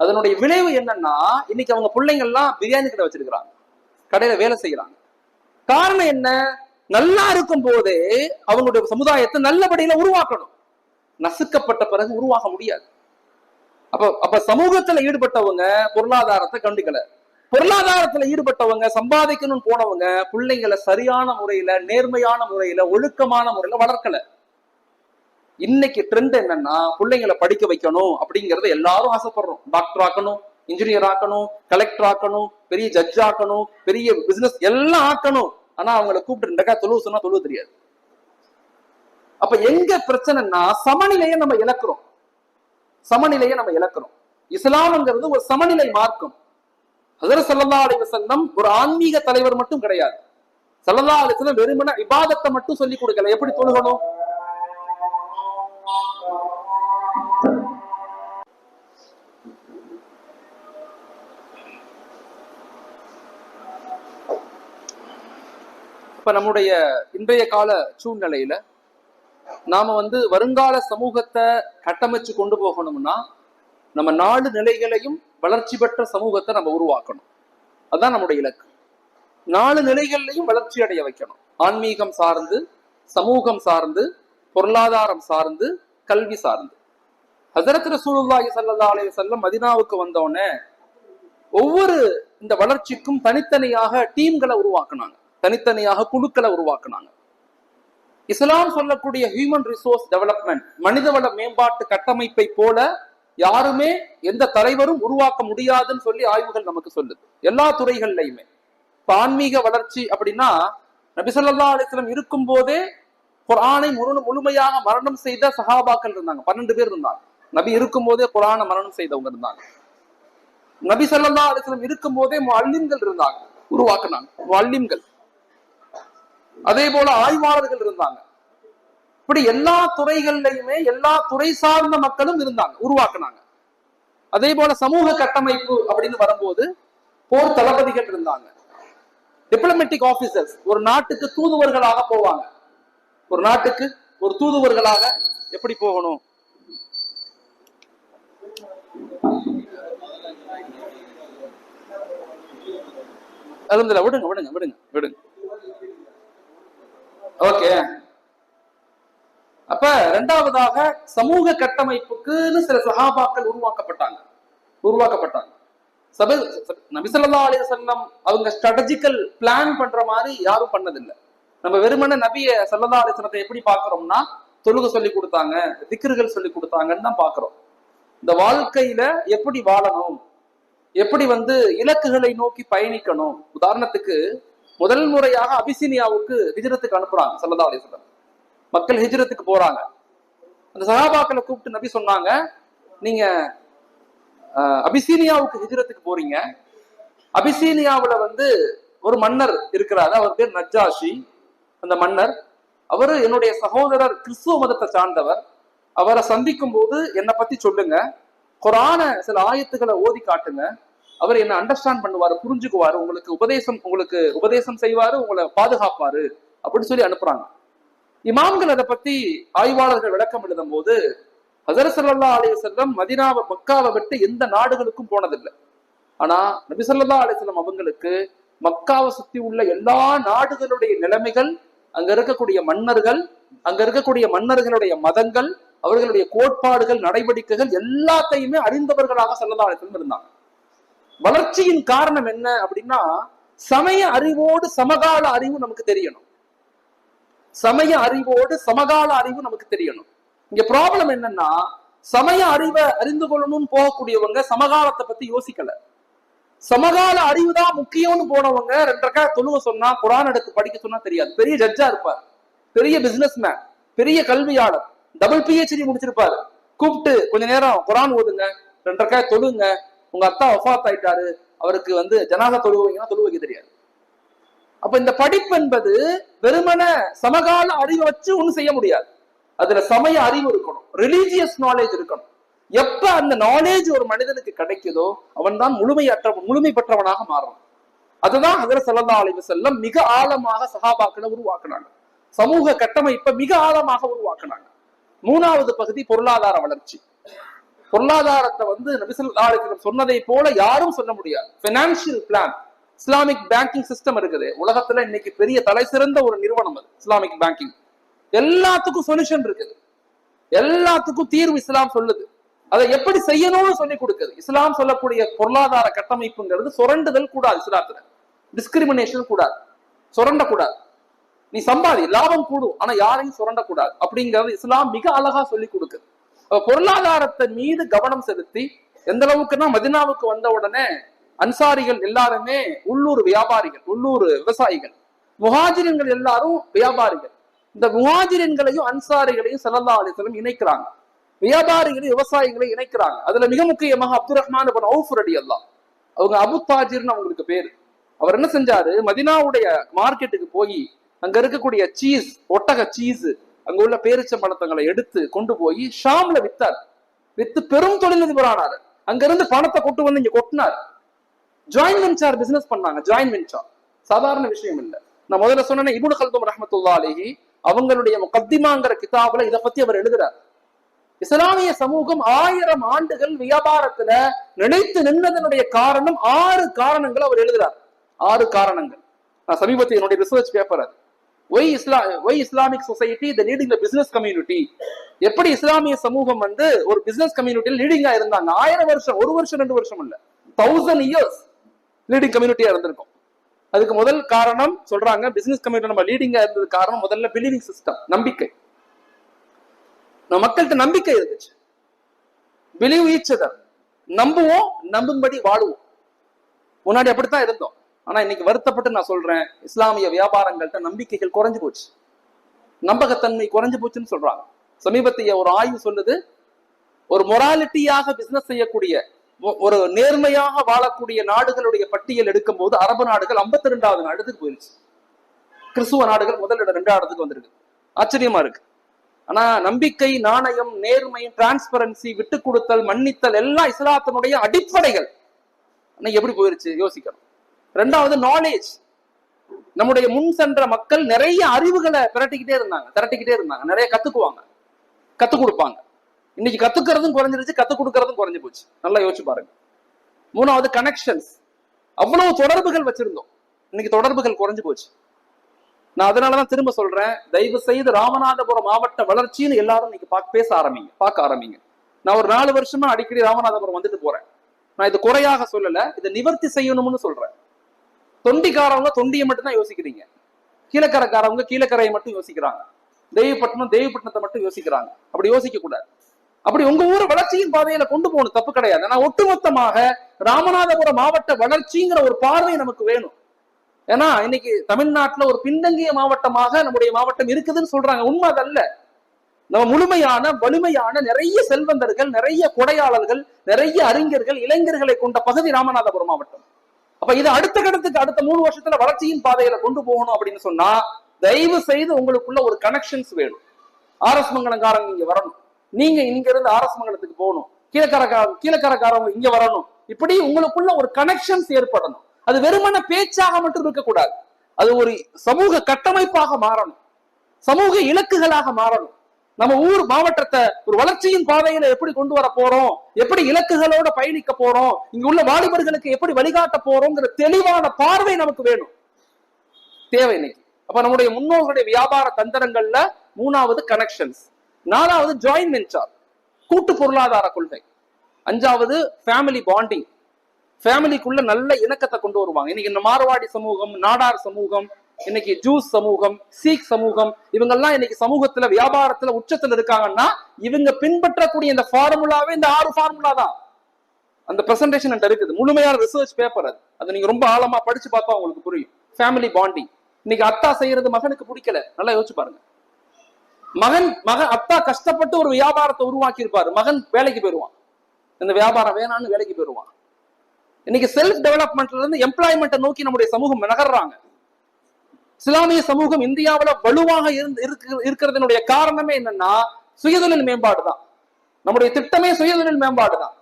அதனுடைய விளைவு என்னன்னா, இன்னைக்கு அவங்க பிள்ளைங்கள்லாம் பிரியாணி கடை வச்சிருக்கிறாங்க, கடையில வேலை செய்யறாங்க. காரணம் என்ன? நல்லா இருக்கும் போதே அவங்களுடைய சமுதாயத்தை நல்லபடியில உருவாக்கணும். நசுக்கப்பட்ட பிறகு உருவாக்க முடியாது. அப்ப சமூகத்துல ஈடுபட்டவங்க பொருளாதாரத்தை கண்டுக்கல. பொருளாதாரத்துல ஈடுபட்டவங்க சம்பாதிக்கணும்னு போனவங்க பிள்ளைங்களை சரியான முறையில, நேர்மையான முறையில, ஒழுக்கமான முறையில வளர்க்கல. இன்னைக்கு ட்ரெண்ட் என்னன்னா, பிள்ளைங்களை படிக்க வைக்கணும் அப்படிங்கறத எல்லாரும் ஆசைப்படுறோம். டாக்டர் ஆக்கணும், இன்ஜினியர் ஆக்கணும், கலெக்டர் ஆக்கணும், பெரிய ஜட்ஜ் ஆக்கணும், பெரிய பிசினஸ் எல்லாம் ஆக்கணும். ஆனா அவங்களை கூப்பிட்டு 2 தொழுவு சொன்னா தொழுவு தெரியாது. அப்ப எங்க பிரச்சனைன்னா, சமநிலையை நம்ம இழக்கிறோம். சமநிலையை நம்ம இழக்கிறோம். இஸ்லாம்ங்கிறது ஒரு சமநிலை மார்க்கம். ஹஜ்ரத் ஸல்லல்லாஹு அலைஹி வஸல்லம் ஒரு ஆன்மீக தலைவர் மட்டும் கிடையாது. ஸல்லல்லாஹு அலைஹி வஸல்லம் வெறுமனே இபாதத்தை மட்டும் சொல்லி கொடுக்கல. எப்படி தொழுகணும், இப்ப நம்முடைய இன்றைய கால சூழ்நிலையில நாம வருங்கால சமூகத்தை கட்டமைச்சு கொண்டு போகணும்னா, நம்ம 4 நிலைகளையும் வளர்ச்சி பெற்ற சமூகத்தை நம்ம உருவாக்கணும். அதுதான் நம்முடைய இலக்கு. 4 நிலைகள்லையும் வளர்ச்சி அடைய வைக்கணும். ஆன்மீகம் சார்ந்து, சமூகம் சார்ந்து, பொருளாதாரம் சார்ந்து, கல்வி சார்ந்து. ஹஜ்ரத் ரசூலுல்லாஹி ஸல்லல்லாஹு அலைஹி வஸல்லம் மதீனாவுக்கு வந்தோடனே ஒவ்வொரு இந்த வளர்ச்சிக்கும் தனித்தனியாக டீம்களை உருவாக்குனாங்க, தனித்தனியாக குழுக்களை உருவாக்குனாங்க. இஸ்லாம் சொல்லக்கூடிய ஹியூமன் ரிசோர்ஸ் டெவலப்மெண்ட், மனிதவள மேம்பாட்டு கட்டமைப்பை போல யாருமே எந்த தலைவரும் உருவாக்க முடியாதுன்னு சொல்லி ஆய்வுகள் நமக்கு சொல்லுது, எல்லா துறைகள்லையுமே. இப்ப ஆன்மீக வளர்ச்சி அப்படின்னா, நபி ஸல்லல்லாஹு அலைஹி வஸல்லம் இருக்கும் போதே குர்ஆனை முழுமையாக மரணம் செய்த சஹாபாக்கள் இருந்தாங்க. 12 பேர் இருந்தாங்க. நபி இருக்கும் போதே குர்ஆனை மரணம் செய்தவங்க இருந்தாங்க. நபி ஸல்லல்லாஹு அலைஹி வஸல்லம் இருக்கும் போதே முஅல்லிம்கள் இருந்தாங்க, உருவாக்குனாங்க முஅல்லிம்கள். அதே போல ஆய்வாளர்கள் இருந்தாங்க. இப்படி எல்லா துறைகள்லையுமே எல்லா துறை சார்ந்த மக்களும் இருந்தாங்க, உருவாக்குனாங்க. அதே போல சமூக கட்டமைப்பு அப்படின்னு வரும்போது போர் தளபதிகள் இருந்தாங்க, டிப்ளமேட்டிக் ஆபீசர்ஸ், ஒரு நாட்டுக்கு தூதுவர்களாக போவாங்க. ஒரு நாட்டுக்கு ஒரு தூதுவர்களாக எப்படி போகணும், விடுங்க விடுங்க விடுங்க விடுங்க. ஓகே. அப்ப 2வதாக சமூக கட்டமைப்புக்குன்னு சில சஹாபாக்கள் உருவாக்கப்பட்டாங்க. நபி ஸல்லல்லாஹு அலைஹி வஸல்லம் அவங்க ஸ்ட்ராட்டஜிக்கல் பிளான் பண்ற மாதிரி யாரும் பண்ணதில்லை. நம்ம வெறுமனே நபிய ஸல்லல்லாஹு அலைஹி வஸல்லத்தை எப்படி பாக்குறோம்னா, தொழுகை சொல்லி கொடுத்தாங்க, திக்ருகள் சொல்லி கொடுத்தாங்கன்னு தான் பாக்குறோம். இந்த வாழ்க்கையில எப்படி வாழணும், எப்படி இலக்குகளை நோக்கி பயணிக்கணும். உதாரணத்துக்கு முதல் முறையாக அபிசீனியாவுக்கு ஹிஜ்ரத்துக்கு அனுப்புறாங்க ஸல்லல்லாஹு அலைஹி வஸல்லம். மக்கள் ஹிஜ்ரத்துக்கு போறாங்க. அந்த சஹாபாக்களை கூப்பிட்டு நபி சொன்னாங்க, நீங்க அபிசீனியாவுக்கு ஹிஜ்ரத்துக்கு போறீங்க. அபிசீனியாவுல ஒரு மன்னர் இருக்கிறாரு, அவர் பேர் நஜ்ஜாஷி. அந்த மன்னர், அவரு என்னுடைய சகோதரர் கிறிஸ்துவ மதத்தை சார்ந்தவர். அவரை சந்திக்கும் போது என்னை பத்தி சொல்லுங்க, குர்ஆன சில ஆயத்துக்களை ஓதி காட்டுங்க, அவர் என்ன அண்டர்ஸ்டாண்ட் பண்ணுவாரு, புரிஞ்சுக்குவாரு, உங்களுக்கு உபதேசம் செய்வாரு, உங்களை பாதுகாப்பாரு அப்படின்னு சொல்லி அனுப்புறாங்க. இமாம்கள் அதை பத்தி ஆய்வாளர்கள் விளக்கம் எழுதும் போது, ஹஸரத் ஸல்லல்லாஹு அலைஹி வஸல்லம் மக்காவை விட்டு எந்த நாடுகளுக்கும் போனதில்லை. ஆனா நபி ஸல்லல்லாஹு அலைஹி வஸல்லம் அவங்களுக்கு மக்காவை சுத்தி உள்ள எல்லா நாடுகளுடைய நிலைமைகள், அங்க இருக்கக்கூடிய மன்னர்கள், அங்க இருக்கக்கூடிய மன்னர்களுடைய மதங்கள், அவர்களுடைய கோட்பாடுகள், நடவடிக்கைகள் எல்லாத்தையுமே அறிந்தவர்களாக ஸல்லல்லாஹு அலைஹி வஸல்லம் இருந்தாங்க. வளர்ச்சியின் காரணம் என்ன அப்படின்னா, சமய அறிவோடு சமகால அறிவு நமக்கு தெரியணும். சமய அறிவோடு சமகால அறிவு நமக்கு தெரியணும். இங்க ப்ராப்ளம் என்னன்னா, சமய அறிவை அறிந்து கொள்ளணும்னு போகக்கூடியவங்க சமகாலத்தை பத்தி யோசிக்கல. சமகால அறிவு தான் முக்கியம்னு போனவங்க 2 ரக்காத் தொழுவ சொன்னா, குர்ஆன் எடுத்து படிக்க சொன்னா தெரியாது. பெரிய ஜட்ஜா இருப்பார், பெரிய பிசினஸ் மேன், பெரிய கல்வியாளர், டபுள் PhD முடிச்சிருப்பாரு. கூப்பிட்டு கொஞ்ச நேரம் குர்ஆன் ஓதுங்க, 2 ரக்காத் தொழுங்க, உங்க அத்தா வஃபாத் ஆயிட்டாரு, அவருக்கு ஜனாசா தொழுவீங்கன்னா தொழு வைக்க தெரியாது. அப்ப இந்த படிப்பு என்பது வெறுமன சமகால அறிவை வச்சு ஒண்ணும் செய்ய முடியாது. அதுல சமய அறிவு இருக்கணும், ரிலீஜியஸ் நாலேஜ் இருக்கணும். எப்ப அந்த நாலேஜ் ஒரு மனிதனுக்கு கிடைக்குதோ அவன் தான் முழுமை பெற்றவனாக மாறும். அதுதான் ஹஸரத் ஸல்லல்லாஹு அலைஹி வஸல்லம் மிக ஆழமாக சஹாபாக்களை உருவாக்குனாங்க. சமூக கட்டமைப்பை மிக ஆழமாக உருவாக்குனாங்க. 3வது பகுதி பொருளாதார வளர்ச்சி. பொருளாதாரத்தை நபி ஸல்லல்லாஹு அலைஹி வஸல்லம் சொன்னதை போல யாரும் சொல்ல முடியாது. Financial plan, Islamic banking system இருக்குது. உலகத்துல இன்னைக்கு பெரிய தலை சிறந்த ஒரு நிறுவனம் அது இஸ்லாமிக் பேங்கிங். எல்லாத்துக்கும் சொல்யூஷன் இருக்குது, எல்லாத்துக்கும் தீர்வு இஸ்லாம் சொல்லுது. அதை எப்படி செய்யணும்னு சொல்லி கொடுக்குது. இஸ்லாம் சொல்லக்கூடிய பொருளாதார கட்டமைப்புங்கிறது சுரண்டுதல் கூடாது. இஸ்லாத்துல டிஸ்கிரிமினேஷன் கூடாது, சுரண்டக்கூடாது. நீ சம்பாதி, லாபம் கூடும், ஆனா யாரையும் சுரண்டக்கூடாது அப்படிங்கிறது இஸ்லாம் மிக அழகா சொல்லி கொடுக்குது. பொருளாதாரத்தை மீது கவனம் செலுத்தி, எந்த அளவுக்குன்னா மதினாவுக்கு வந்த உடனே அன்சாரிகள் எல்லாருமே உள்ளூர் வியாபாரிகள், உள்ளூர் விவசாயிகள், முஹாஜிரின்கள் எல்லாரும் வியாபாரிகள். இந்த முஹாஜிரின்களையும் அன்சாரிகளையும் ஸல்லல்லாஹு அலைஹி வஸல்லம் இணைக்கிறாங்க. வியாபாரிகளையும் விவசாயிகளையும் இணைக்கிறாங்க. அதுல மிக முக்கியமாக அப்துர் ரஹ்மான் இப்னு அவுஃப் ரலியல்லாஹு, அவங்க அபு தாஜிர்னு அவங்களுக்கு பேரு. அவர் என்ன செஞ்சாரு, மதினாவுடைய மார்க்கெட்டுக்கு போய் அங்க இருக்கக்கூடிய சீஸ், ஒட்டக சீஸ், அங்க உள்ள பேரிச்சம்பழத்தங்களை எடுத்து கொண்டு போய் ஷாம்ல வித்தார். வித்து பெரும் தொழிலதிபர் ஆனாரு. அங்க இருந்து பணத்தை கொண்டு இங்க கொட்டினார். ஜாயின் வென்ச்சர் பிசினஸ் பண்ணாங்க. ஜாயின் வென்ச்சர் சாதாரண விஷயம் இல்லை. நான் முதல்ல சொன்னேன், இப்னு கல்தூம் ரஹ்மத்துல்லாஹி அலைஹி அவங்களுடைய முகத்திமாங்கிற கிதாபுல இதை பத்தி அவர் எழுதுறார். இஸ்லாமிய சமூகம் 1000 ஆண்டுகள் வியாபாரத்துல நிலைத்து நின்றதனுடைய காரணம் 6 காரணங்கள் அவர் எழுதுறார். 6 காரணங்கள். நான் சமீபத்தில் என்னுடைய ரிசர்ச் பேப்பர் அது. Why Islamic society the leading the business community. எப்படி இஸ்லாமிய சமூகம் ஒரு பிசினஸ் கம்யூனிட்டியில் லீடிங்கா இருந்தாங்க. 1000 வருஷம், 1 வருஷம் 2 வருஷம் இல்ல, 1000 years லீடிங் கம்யூனிட்டியா இருந்திருக்கும். அதுக்கு முதல் காரணம் சொல்றாங்க, பிசினஸ் கம்யூனிட்டி நம்ம லீடிங்கா இருந்தது காரணம் முதல்ல பிலீவிங் சிஸ்டம், நம்பிக்கை. நம்ம மக்கள்கிட்ட நம்பிக்கை இருந்துச்சு. பிலீவ் ஈச் அதர், நம்புவோம், நம்பும்படி வாழுவோம். முன்னாடி அப்படித்தான் இருந்தோம். ஆனா இன்னைக்கு வருத்தப்பட்டு நான் சொல்றேன், இஸ்லாமிய வியாபாரங்கள்ட்ட நம்பிக்கைகள் குறைஞ்சு போச்சு, நம்பகத்தன்மை குறைஞ்சு போச்சுன்னு சொல்றாங்க. சமீபத்திய ஒரு ஆய்வு சொல்லுது, ஒரு மொராலிட்டியாக பிசினஸ் செய்யக்கூடிய, ஒரு நேர்மையாக வாழக்கூடிய நாடுகளுடைய பட்டியல் எடுக்கும் போது அரபு நாடுகள் 52வது இடத்துக்கு போயிருச்சு. கிறிஸ்துவ நாடுகள் முதல் இடம் 2வது இடத்துக்கு வந்திருக்கு. ஆச்சரியமா இருக்கு. ஆனா நம்பிக்கை, நாணயம், நேர்மை, டிரான்ஸ்பரன்சி, விட்டு கொடுத்தல், மன்னித்தல் எல்லாம் இஸ்லாத்தினுடைய அடிப்படைகள். எப்படி போயிருச்சு யோசிக்கணும். 2வது நாலேஜ். நம்முடைய முன் சென்ற மக்கள் நிறைய அறிவுகளை திரட்டிக்கிட்டே இருந்தாங்க. நிறைய கத்துக்குவாங்க, கத்துக் கொடுப்பாங்க. இன்னைக்கு கத்துக்கிறதும் குறைஞ்சிருச்சு, கத்துக் கொடுக்கறதும் குறைஞ்சு போச்சு. நல்லா யோசிச்சு பாருங்க. 3வது கனெக்ஷன்ஸ். அவ்வளவு தொடர்புகள் வச்சிருந்தோம், இன்னைக்கு தொடர்புகள் குறைஞ்சு போச்சு. நான் அதனாலதான் திரும்ப சொல்றேன், தயவு செய்து ராமநாதபுரம் மாவட்ட வளர்ச்சின்னு எல்லாரும் இன்னைக்கு பார்க்க ஆரம்பிங்க. நான் ஒரு 4 வருஷமா அடிக்கடி ராமநாதபுரம் வந்துட்டு போறேன். நான் இது குறையாக சொல்லல, இதை நிவர்த்தி செய்யணும்னு சொல்றேன். தொண்டிக்காரவங்க தொண்டியை மட்டும் தான் யோசிக்கிறீங்க, கீழக்கரைக்காரவங்க கீழக்கரையை மட்டும் யோசிக்கிறாங்க, தேவிப்பட்டினத்தை மட்டும் யோசிக்கிறாங்க. அப்படி யோசிக்க கூடாது. அப்படி உங்க ஊரை வளர்ச்சியின் பாதையில கொண்டு போகணும், தப்பு கிடையாது. ஆனா ஒட்டுமொத்தமாக ராமநாதபுரம் மாவட்ட வளர்ச்சிங்கிற ஒரு பார்வை நமக்கு வேணும். ஏன்னா இன்னைக்கு தமிழ்நாட்டுல ஒரு பின்தங்கிய மாவட்டமாக நம்முடைய மாவட்டம் இருக்குதுன்னு சொல்றாங்க. உண்மை அதல்ல. நம்ம முழுமையான வலிமையான நிறைய செல்வந்தர்கள், நிறைய கொடையாளர்கள், நிறைய அறிஞர்கள், இளைஞர்களை கொண்ட பகுதி ராமநாதபுரம் மாவட்டம். அப்ப இது அடுத்த 3 வருஷத்துல வளர்ச்சியின் பாதையில கொண்டு போகணும் அப்படின்னு சொன்னா, தயவு செய்து உங்களுக்குள்ள ஒரு கனெக்ஷன்ஸ் வேணும். ஆர்எஸ் மங்கலங்காரங்க இங்க வரணும், நீங்க இங்க இருந்து ஆர்எஸ் மங்கலத்துக்கு போகணும், கீழக்கரக்காரவங்க இங்க வரணும். இப்படி உங்களுக்குள்ள ஒரு கனெக்ஷன்ஸ் ஏற்படணும். அது வெறுமன பேச்சாக மட்டும் இருக்கக்கூடாது. அது ஒரு சமூக கட்டமைப்பாக மாறணும், சமூக இலக்குகளாக மாறணும். நம்ம ஊர் மாவட்டத்தை ஒரு வளர்ச்சியின் பாதையில எப்படி கொண்டு வர போறோம், எப்படி இலக்குகளோட பயணிக்க போறோம், இங்க உள்ள வாலிபர்களுக்கு எப்படி வழிகாட்ட போறோம்ங்கிற தெளிவான பார்வை நமக்கு வேணும், தேவை இன்னைக்கு. அப்ப நம்முடைய முன்னோர்களுடைய வியாபார தந்திரங்கள்ல 3வது கனெக்ஷன்ஸ், 4வது ஜாயின்ட் வெஞ்சர் கூட்டு பொருளாதார கொள்கை, 5வது ஃபேமிலி பாண்டிங், ஃபேமிலிக்குள்ள நல்ல இணக்கத்தை கொண்டு வருவாங்க. இன்னைக்கு இந்த மார்வாடி சமூகம், நாடார் சமூகம், இன்னைக்கு ஜூஸ் சமூகம், சீக் சமூகம், இவங்கெல்லாம் இன்னைக்கு சமூகத்துல வியாபாரத்துல உச்சத்துல இருக்காங்கன்னா இவங்க பின்பற்றக்கூடிய இந்த ஃபார்முலாவே இந்த 6 ஃபார்முலா தான். அந்த பிரசன்டேஷன் இருக்குது, முழுமையான ரிசர்ச் பேப்பர். அது நீங்க ரொம்ப ஆழமா படிச்சு பார்த்தா உங்களுக்கு புரியும். ஃபேமிலி பாண்டிங் இன்னைக்கு அத்தா செய்யறது மகனுக்கு பிடிக்கல, நல்லா யோசிச்சு பாருங்க. மகன் அத்தா கஷ்டப்பட்டு ஒரு வியாபாரத்தை உருவாக்கி இருப்பாரு, மகன் வேலைக்கு போயிருவான், இந்த வியாபாரம் வேணான்னு வேலைக்கு போயிருவான். இன்னைக்கு செல்ஃப் டெவலப்மெண்ட்ல இருந்து எம்ப்ளாய்மெண்ட்டை நோக்கி நம்முடைய சமூகம் நகர்றாங்க. இஸ்லாமிய சமூகம் இந்தியாவில வலுவாக இருக்கிறதுனுடைய காரணமே என்னன்னா சுயதொழில் மேம்பாடு தான். நம்முடைய திட்டமே சுயதொழில் மேம்பாடு தான்.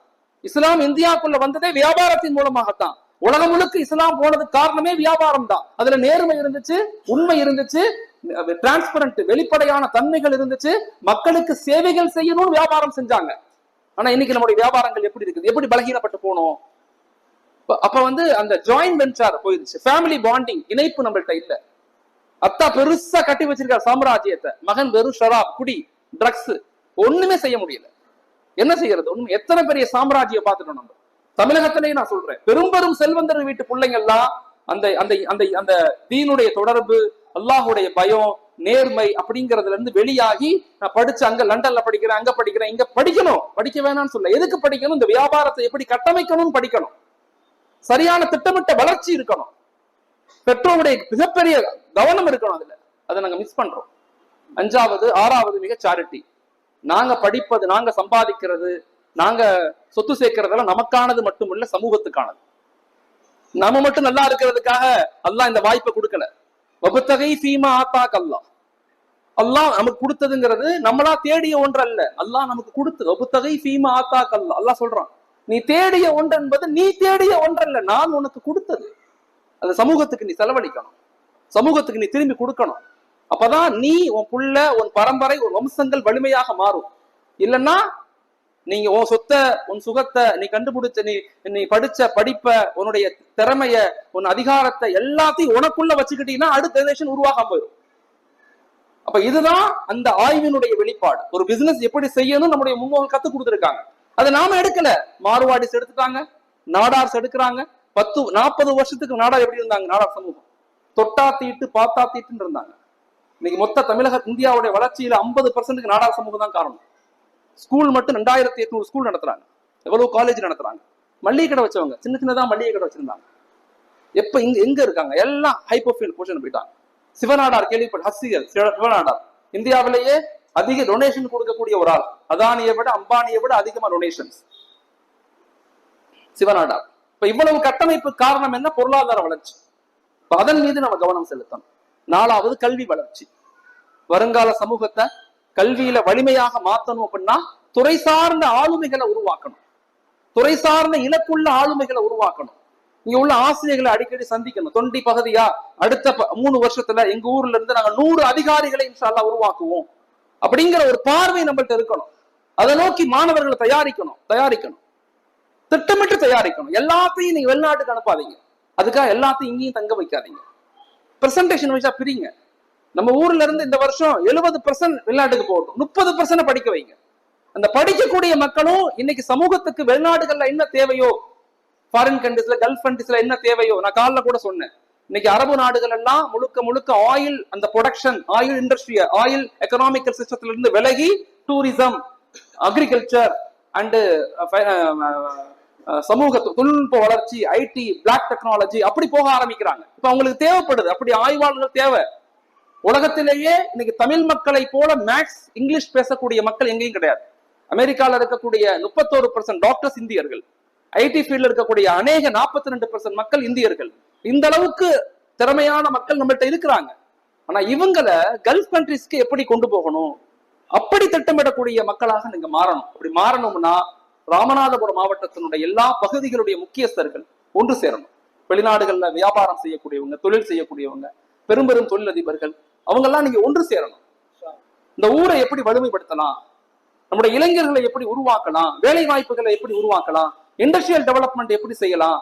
இஸ்லாம் இந்தியாவுக்குள்ள வந்ததே வியாபாரத்தின் மூலமாகத்தான். உலகம் முழுக்க இஸ்லாம் போனது காரணமே வியாபாரம் தான். அதுல நேர்மை இருந்துச்சு, உண்மை இருந்துச்சு, டிரான்ஸ்பரண்ட் வெளிப்படையான தன்மைகள் இருந்துச்சு, மக்களுக்கு சேவைகள் செய்யணும்னு வியாபாரம் செஞ்சாங்க. ஆனா இன்னைக்கு நம்முடைய வியாபாரங்கள் எப்படி இருக்குது, எப்படி பலகீனப்பட்டு போனோம். அப்ப அந்த ஜாயின்ட் வெஞ்சர் போயிருச்சு. ஃபேமிலி பாண்டிங் இணைப்பு நம்மள்ட்ட இல்ல. அத்தா பெருசா கட்டி வச்சிருக்காரு சாம்ராஜ்யத்தை, மகன் வெறும் ஷராப், குடி, ட்ரக்ஸ், ஒண்ணுமே செய்ய முடியல. என்ன செய்யறது? ஒண்ணுமே. எத்தனை பெரிய சாம்ராஜ்யம் பார்த்துட்டோம் நம்ம தமிழகத்திலேயே. நான் சொல்றேன், பெரும் செல்வந்தர் வீட்டு பிள்ளைங்க எல்லாம் அந்த அந்த அந்த அந்த தீனுடைய தொடர்பு, அல்லாஹுடைய பயம், நேர்மை அப்படிங்கறதுல இருந்து வெளியாகி, நான் படிச்சு அங்க லண்டன்ல படிக்கிறேன், அங்க படிக்கிறேன், இங்க படிக்கணும், படிக்க வேணாம்னு சொல்ல. எதுக்கு படிக்கணும்? இந்த வியாபாரத்தை எப்படி கட்டமைக்கணும்னு படிக்கணும். சரியான திட்டமிட்ட வளர்ச்சி இருக்கணும். பெற்றோருடைய மிகப்பெரிய கவனம் இருக்கணும் அதுல. அதை நாங்க மிஸ் பண்றோம். 5வது 6வது மிக சாரிட்டி. நாங்க படிப்பது, நாங்க சம்பாதிக்கிறது, நாங்க சொத்து சேர்க்கறதெல்லாம் நமக்கானது மட்டும் இல்ல, சமூகத்துக்கானது. நம்ம மட்டும் நல்லா இருக்கிறதுக்காக அல்லாஹ் இந்த வாய்ப்பை கொடுக்கல. வபுத்தகை ஃபீமா ஆத்தாக் அல்லாஹ். அல்லாஹ் நமக்கு கொடுத்ததுங்கிறது நம்மளா தேடிய ஒன்று அல்ல, அல்லாஹ் நமக்கு கொடுத்தது. வபுத்தகை ஃபீமா ஆத்தாக் அல்லாஹ். அல்லாஹ் சொல்றான், நீ தேடிய ஒன்று என்பது நீ தேடிய ஒன்றல்ல, நான் உனக்கு கொடுத்தது. அது சமூகத்துக்கு நீ செலவழிக்கணும், சமூகத்துக்கு நீ திரும்பி கொடுக்கணும். அப்பதான் நீ, உன் புள்ள, உன் பரம்பரை, உன் வம்சங்கள் வலிமையாக மாறும். இல்லைன்னா நீங்க உன் சொத்தை, உன் சுகத்தை, நீ கண்டுபிடிச்ச, நீ படிச்ச படிப்ப, உன்னுடைய திறமைய, உன் அதிகாரத்தை எல்லாத்தையும் உனக்குள்ள வச்சுக்கிட்டீங்கன்னா அடுத்த ஜெனரேஷன் உருவாக போயிடும். அப்ப இதுதான் அந்த ஆய்வினுடைய வெளிப்பாடு. ஒரு பிசினஸ் எப்படி செய்யணும் நம்முடைய முன்னோர்கள் கத்து கொடுத்துருக்காங்க. அதை நாம எடுக்கல. மார்வாடிஸ் எடுத்துட்டாங்க, நாடார்ஸ் எடுக்கிறாங்க. 10-40 வருஷத்துக்கு நாடார் எப்படி இருந்தாங்க? நாடார் சமூகம் தொட்டா தீட்டு பாத்தா தீட்டுன்னு இருந்தாங்க. இன்னைக்கு மொத்த தமிழக இந்தியாவுடைய வளர்ச்சியில 50% நாடார் சமூகம் தான் காரணம். ஸ்கூல் மட்டும் 2800 ஸ்கூல் நடத்துறாங்க, எவ்வளவு காலேஜ் நடத்துறாங்க. மல்லிகை கடை வச்சவங்க சின்ன சின்னதான் மல்லிகை கடை வச்சிருந்தாங்க. எப்ப எங்க இருக்காங்க? எல்லாம் ஹைப்போஃபீல் பொசிஷன் போயிட்டாங்க. சிவநாடார் கேள்விப்பட்ட ஹஸ்திகள், சிவநாடார் இந்தியாவிலேயே அதிக டொனேஷன் கொடுக்கக்கூடிய ஒரு ஆள். அதானியை விட, அம்பானியை விட அதிகமா டொனேஷன்ஸ் சிவநாடார். இப்ப இவ்வளவு கட்டமைப்பு காரணம் என்ன? பொருளாதார வளர்ச்சி. அதன் மீது நம்ம கவனம் செலுத்தணும். 4வது கல்வி வளர்ச்சி. வருங்கால சமூகத்தை கல்வியில வலிமையாக மாத்தணும் அப்படின்னா துறை சார்ந்த ஆளுமைகளை உருவாக்கணும், துறை சார்ந்த இலக்குள்ள ஆளுமைகளை உருவாக்கணும். இங்க உள்ள ஆசிரியர்களை அடிக்கடி சந்திக்கணும். தொண்டி பகுதியா அடுத்த 3 வருஷத்துல எங்க ஊர்ல இருந்து நாங்க 100 அதிகாரிகளை இன்ஷா அல்லாஹ் உருவாக்குவோம் அப்படிங்கிற ஒரு பார்வை நம்மள்ட்ட இருக்கணும். அதை நோக்கி மாணவர்களை தயாரிக்கணும், திட்டமிட்டு தயாரிக்கணும். எல்லாத்தையும் நீங்க வெளிநாட்டுக்கு அனுப்பாதீங்க, அதுக்காக எல்லாத்தையும் இங்கேயும் தங்க வைக்காதீங்க. பிரசன்டேஷன் வைஸா பிரிங்க. நம்ம ஊர்ல இருந்து இந்த வருஷம் 70% வெளிநாட்டுக்கு போகட்டும், 30% படிக்க வைங்க. அந்த படிக்கக்கூடிய மக்களும் இன்னைக்கு சமூகத்துக்கு வெளிநாடுகள்ல என்ன தேவையோ, ஃபாரின் கண்ட்ரிஸ்ல, கல்ஃப் கண்ட்ரிஸ்ல என்ன தேவையோ, நான் காலைல கூட சொன்னேன், இன்னைக்கு அரபு நாடுகள் எல்லாம் முழுக்க ஆயில், அந்த production, oil industry, oil economical சிஸ்டத்துல இருந்து விலகி டூரிசம், அக்ரிகல்ச்சர் அண்ட் சமூக தொழில்நுட்ப வளர்ச்சி, ஐடி, பிளாக் டெக்னாலஜி அப்படி போக ஆரம்பிக்கிறாங்க. இப்ப அவங்களுக்கு தேவைப்படுது, அப்படி ஆய்வாளர்கள் தேவை. உலகத்திலேயே இன்னைக்கு தமிழ் மக்களை போல மேக்ஸ், இங்கிலீஷ் பேசக்கூடிய மக்கள் எங்கேயும் கிடையாது. அமெரிக்கால இருக்கக்கூடிய 31% டாக்டர்ஸ் இந்தியர்கள், ஐடி ஃபீல்ட்ல இருக்கக்கூடிய அநேக 42% மக்கள் இந்தியர்கள். இந்த அளவுக்கு திறமையான மக்கள் நம்மள்ட்ட இருக்கிறாங்க. ஆனா இவங்களை கல்ஃப் கண்ட்ரிஸ்க்கு எப்படி கொண்டு போகணும், அப்படி திட்டமிடக்கூடிய மக்களாக நீங்க மாறணும். அப்படி மாறணும்னா ராமநாதபுரம் மாவட்டத்தினுடைய எல்லா பகுதிகளுடைய முக்கியஸ்தர்கள் ஒன்று சேரணும். வெளிநாடுகள்ல வியாபாரம் செய்யக்கூடியவங்க, தொழில் செய்யக்கூடியவங்க, பெரும் பெரும் தொழிலதிபர்கள், அவங்க எல்லாம் நீங்க ஒன்று சேரணும். இந்த ஊரை எப்படி வலிமைப்படுத்தலாம், நம்முடைய இளைஞர்களை எப்படி உருவாக்கலாம், வேலை வாய்ப்புகளை எப்படி உருவாக்கலாம், இண்டஸ்ட்ரியல் டெவலப்மெண்ட் எப்படி செய்யலாம்,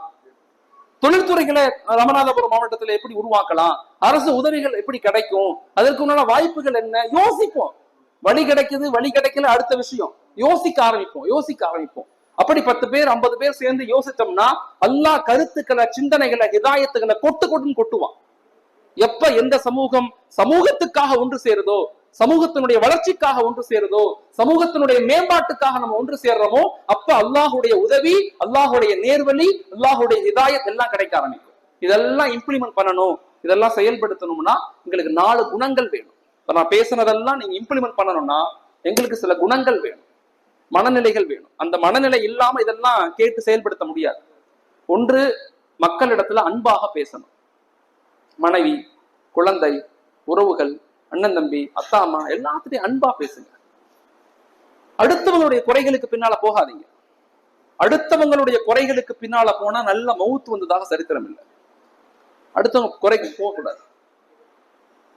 தொழில்துறைகளை ராமநாதபுரம் மாவட்டத்தில் எப்படி உருவாக்கலாம், அரசு உதவிகள் எப்படி கிடைக்கும், அதற்கு உண்டான வாய்ப்புகள் என்ன, யோசிப்போம். வழி கிடைக்குது வழி கிடைக்கல அடுத்த விஷயம், யோசிக்க ஆரம்பிப்போம். அப்படி 10 பேர் 50 பேர் சேர்ந்து யோசித்தோம்னா அல்லாஹ் கருத்துக்களை, சிந்தனைகளை, ஹிதாயத்துகளை கொட்டுன்னு கொட்டுவான். எப்ப எந்த சமூகத்துக்காக ஒன்று சேருதோ, சமூகத்தினுடைய வளர்ச்சிக்காக ஒன்று சேருதோ, சமூகத்தினுடைய மேம்பாட்டுக்காக நம்ம ஒன்று சேர்றோமோ, அப்ப அல்லாஹுடைய உதவி, அல்லாஹுடைய நேர்வழி, அல்லாஹுடைய ஹிதாயத் எல்லாம் கிடைக்க ஆரம்பிக்கும். இதெல்லாம் இம்ப்ளிமெண்ட் பண்ணணும், இதெல்லாம் செயல்படுத்தணும்னா எங்களுக்கு 4 குணங்கள் வேணும். இப்ப நான் பேசுனதெல்லாம் நீங்க இம்ப்ளிமெண்ட் பண்ணணும்னா எங்களுக்கு சில குணங்கள் வேணும், மனநிலைகள் வேணும். அந்த மனநிலை இல்லாம இதெல்லாம் கேட்டு செயல்படுத்த முடியாது. ஒன்று, மக்களிடத்துல அன்பாக பேசணும். மனைவி, குழந்தை, உறவுகள், அண்ணன் தம்பி, அத்தா அம்மா எல்லாத்துலயும் அன்பா பேசுங்க. அடுத்தவங்களுடைய குறைகளுக்கு பின்னால போகாதீங்க. அடுத்தவங்களுடைய குறைகளுக்கு பின்னால போனா நல்ல மவுத்து வந்ததாக சரித்திரம் இல்லை. அடுத்தவங்க குறைக்கு போகக்கூடாது.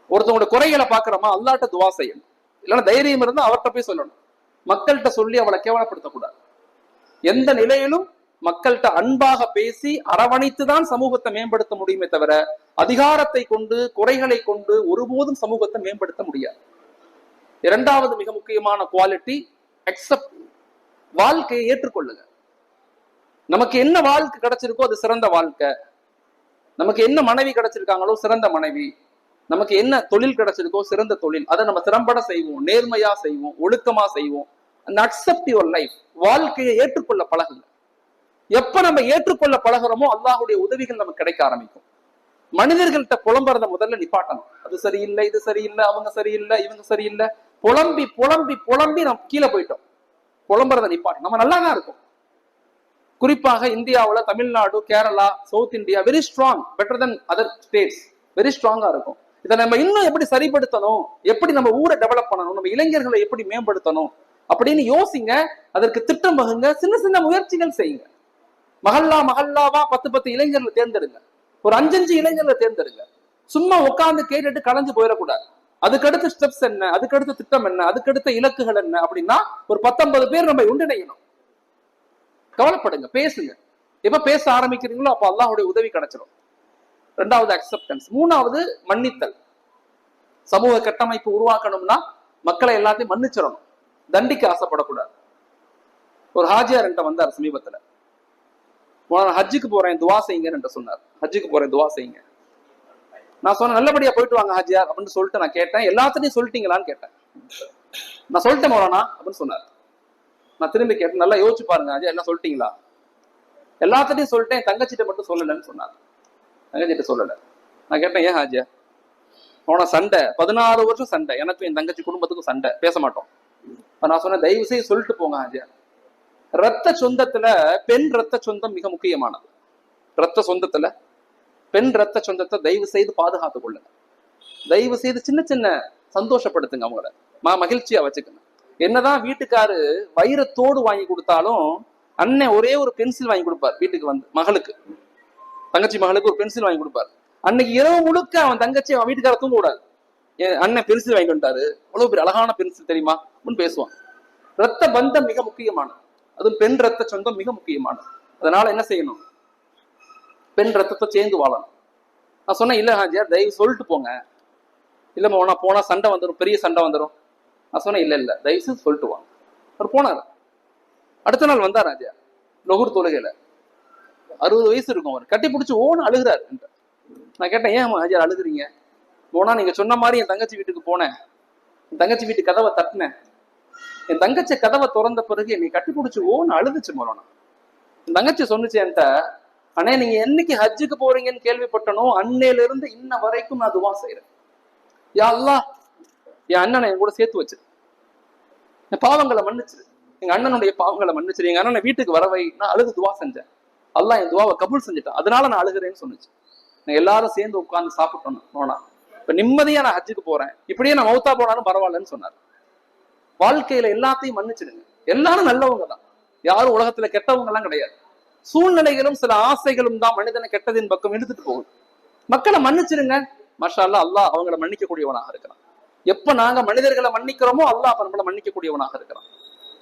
ஒருத்தவங்களுடைய குறைகளை பாக்குறோமா, அல்லாட்ட துவா செய்யணும். இல்லைன்னா தைரியம் இருந்தா அவர்கிட்ட போய் சொல்லணும். மக்கள்கிட்ட சொல்லி அவளை கேவலப்படுத்தக்கூடாது. எந்த நிலையிலும் மக்கள்கிட்ட அன்பாக பேசி அரவணைத்துதான் சமூகத்தை மேம்படுத்த முடியுமே தவிர அதிகாரத்தை கொண்டு, குறைகளை கொண்டு ஒருபோதும் சமூகத்தை மேம்படுத்த முடியாது. 2வது மிக முக்கியமான குவாலிட்டி, அக்செப்ட். வாழ்க்கையை ஏற்றுக்கொள்ளுங்க. நமக்கு என்ன வாழ்க்கை கிடைச்சிருக்கோ அது சிறந்த வாழ்க்கை. நமக்கு என்ன மனைவி கிடைச்சிருக்காங்களோ சிறந்த மனைவி. நமக்கு என்ன தொழில் கிடைச்சிருக்கோ சிறந்த தொழில். அதை நம்ம திறம்பட செய்வோம், நேர்மையா செய்வோம், ஒழுக்கமா செய்வோம். Accept your life. வாழ்க்கையை ஏற்றுக்கொள்ள பழகுங்க. எப்ப நம்ம ஏற்றுக்கொள்ள பழகிறோமோ அல்லாஹுடைய உதவிகள் நமக்கு கிடைக்க ஆரம்பிக்கும். மனிதர்கள்ட்ட புலம்புறத முதல்ல நிப்பாட்டணும். அது சரியில்லை, இது சரியில்லை, அவங்க சரியில்லை, இவங்க சரியில்லை, புலம்பி புலம்பி புலம்பி நம்ம கீழே போயிட்டோம். புலம்புறத நிப்பாட்டணும். நம்ம நல்லா தான் இருக்கும். குறிப்பாக இந்தியாவில் Tamil Nadu, Kerala, South India very strong, better than other states, very ஸ்ட்ராங்கா இருக்கும். இதை நம்ம இன்னும் எப்படி சரிப்படுத்தணும், எப்படி நம்ம ஊரை டெவலப் பண்ணணும், நம்ம இளைஞர்களை எப்படி மேம்படுத்தணும் அப்படின்னு யோசிங்க. அதற்கு திட்டம் வகுங்க, சின்ன சின்ன முயற்சிகள் செய்யுங்க. மகல்லாவா 10 இளைஞர்களை தேர்ந்தெடுங்க, ஒரு 5 இளைஞர்களை தேர்ந்தெடுங்க. சும்மா உட்கார்ந்து கேட்டுட்டு கலைஞ்சு போயிடக்கூடாது. அதுக்கடுத்த ஸ்டெப்ஸ் என்ன, அதுக்கடுத்த திட்டம் என்ன, அதுக்கடுத்த இலக்குகள் என்ன அப்படின்னா ஒரு 10-50 பேர் நம்ம ஒன்றிணையணும். கவலைப்படுங்க, பேசுங்க. எப்ப பேச ஆரம்பிக்கிறீங்களோ அப்ப அல்லாஹ்வுடைய உதவி கிடைச்சிடும். 2வது அக்செப்டன்ஸ். 3வது மன்னித்தல். சமூக கட்டமைப்பு உருவாக்கணும்னா மக்களை எல்லாத்தையும் மன்னிச்சிடணும், தண்டிக்க ஆசைப்படக்கூடாது. ஒரு ஹாஜியார் என்கிட்ட வந்தார் சமீபத்துல. ஹஜ்ஜுக்கு போறேன் துவா செய்யுங்கன்னு சொன்னார். ஹஜ்ஜுக்கு போறேன் துவா செய்யுங்க. நான் சொன்னேன் நல்லபடியா போயிட்டு வாங்க ஹாஜியார் அப்படின்னு சொல்லிட்டு நான் கேட்டேன். எல்லாத்தையும் சொல்லிட்டீங்களான்னு கேட்டேன். நான் சொல்லிட்டேன் மௌலானா அப்படின்னு சொன்னார். நான் திரும்பி கேட்டேன், நல்லா யோசிச்சு பாருங்க ஹாஜியார், எல்லாம் சொல்லிட்டீங்களா? எல்லாத்தையும் சொல்லிட்டேன், தங்கச்சிட்ட மட்டும் சொல்லலன்னு சொன்னார். தங்கச்சிட்ட சொல்லல. நான் கேட்டேன், ஏன் ஹாஜியார்? அவன சண்டை 16 வருஷம் சண்டை, எனக்கும் என் தங்கச்சி குடும்பத்துக்கும் சண்டை, பேச மாட்டோம். நான் சொன்னேன் தயவு செய்து சொல்லிட்டு போங்க ஹாஜியார். ரத்த சொந்தத்துல பெண் ரத்த சொந்தம் மிக முக்கியமானது. ரத்த சொந்தத்துல பெண் ரத்த சொந்தத்தை தயவு செய்து பாதுகாத்துக் கொள்ளுங்க. தயவு செய்து சின்ன சின்ன சந்தோஷப்படுத்துங்க, அவங்கள மகிழ்ச்சியா வச்சுக்கணும். என்னதான் வீட்டுக்காரு வைரத்தோடு வாங்கி கொடுத்தாலும் அண்ணன் ஒரே ஒரு பென்சில் வாங்கி கொடுப்பார் வீட்டுக்கு வந்து, மகளுக்கு, தங்கச்சி மகளுக்கு ஒரு பென்சில் வாங்கி கொடுப்பார். அன்னைக்கு இரவு முழுக்க அவன் தங்கச்சி அவன் வீட்டுக்கார தூங்க கூடாது. அண்ணன் பென்சில் வாங்கி வந்துட்டாரு, அவ்வளவு பெரிய அழகான பென்சில் தெரியுமா அப்படின்னு பேசுவான். ரத்த பந்தம் மிக முக்கியமானது, அதுவும் பெண் ரத்த சொந்தம் மிக முக்கியமானது. அதனால என்ன செய்யணும், பெண் ரத்தத்தை சேர்ந்து வாழணும். நான் சொன்னேன், இல்ல ஹாஜியார் தயவு சொல்லிட்டு போங்க. இல்ல போனா சண்டை வந்துடும், பெரிய சண்டை வந்துடும். நான் சொன்னேன் இல்ல தயவு செய்து சொல்லிட்டு வாங்க. அவர் போனார். அடுத்த நாள் வந்தார் ஹாஜியார், லொஹூர் தொழுகையில. 60 வயசு இருக்கும். அவர் கட்டி பிடிச்சி ஓன்னு அழுகிறார். நான் கேட்டேன், ஏன் ஹாஜியார் அழுகுறீங்க? போனா நீங்க சொன்ன மாதிரி என் தங்கச்சி வீட்டுக்கு போனேன், என் தங்கச்சி வீட்டு கதவை தட்டினேன், என் தங்கச்சி கதவை திறந்த பிறகு என்னை கட்டி பிடிச்சி ஓன்னு அழுதுச்சு மோனா. என் தங்கச்சி சொன்னுச்சு என்கிட்ட, அண்ணே நீங்க என்னைக்கு ஹஜ்ஜுக்கு போறீங்கன்னு கேள்விப்பட்டனோ அன்னையில இருந்து இன்ன வரைக்கும் நான் துவா செய்யறேன், யா அல்லாஹ் என் அண்ணனை என் கூட சேர்த்து வச்சிரு, என் பாவங்களை மன்னிச்சிரு, எங்க அண்ணனுடைய பாவங்களை மன்னிச்சிரு, எங்க அண்ணனை வீட்டுக்கு வரவை. நான் அழுது துவா செஞ்சேன், அல்லாஹ் என் துவாவை கபூல் செஞ்சுட்டான், அதனால நான் அழுகிறேன்னு சொன்னுச்சு. நான் எல்லாரும் சேர்ந்து உட்கார்ந்து சாப்பிட்டோம். போனா இப்ப நிம்மதியா நான் ஹஜ்ஜுக்கு போறேன், இப்படியே நான் மௌத்தா போனாலும் பரவாயில்லன்னு சொன்னார். வாழ்க்கையில எல்லாத்தையும் மன்னிச்சிடுங்க. எல்லாரும் நல்லவங்க தான், யாரும் உலகத்துல கெட்டவங்க எல்லாம் கிடையாது. சூழ்நிலைகளும் சில ஆசைகளும் தான் மனிதனை கெட்டதின் பக்கம் எடுத்துட்டு போகுது. மக்களை மன்னிச்சிருங்க, மாஷா அல்லாஹ், அல்லாஹ் அவங்களை மன்னிக்கக்கூடியவனாக இருக்கிறான். எப்ப நாங்க மனிதர்களை மன்னிக்கிறோமோ அல்லாஹ் நம்மளை மன்னிக்கக்கூடியவனாக இருக்கிறான்.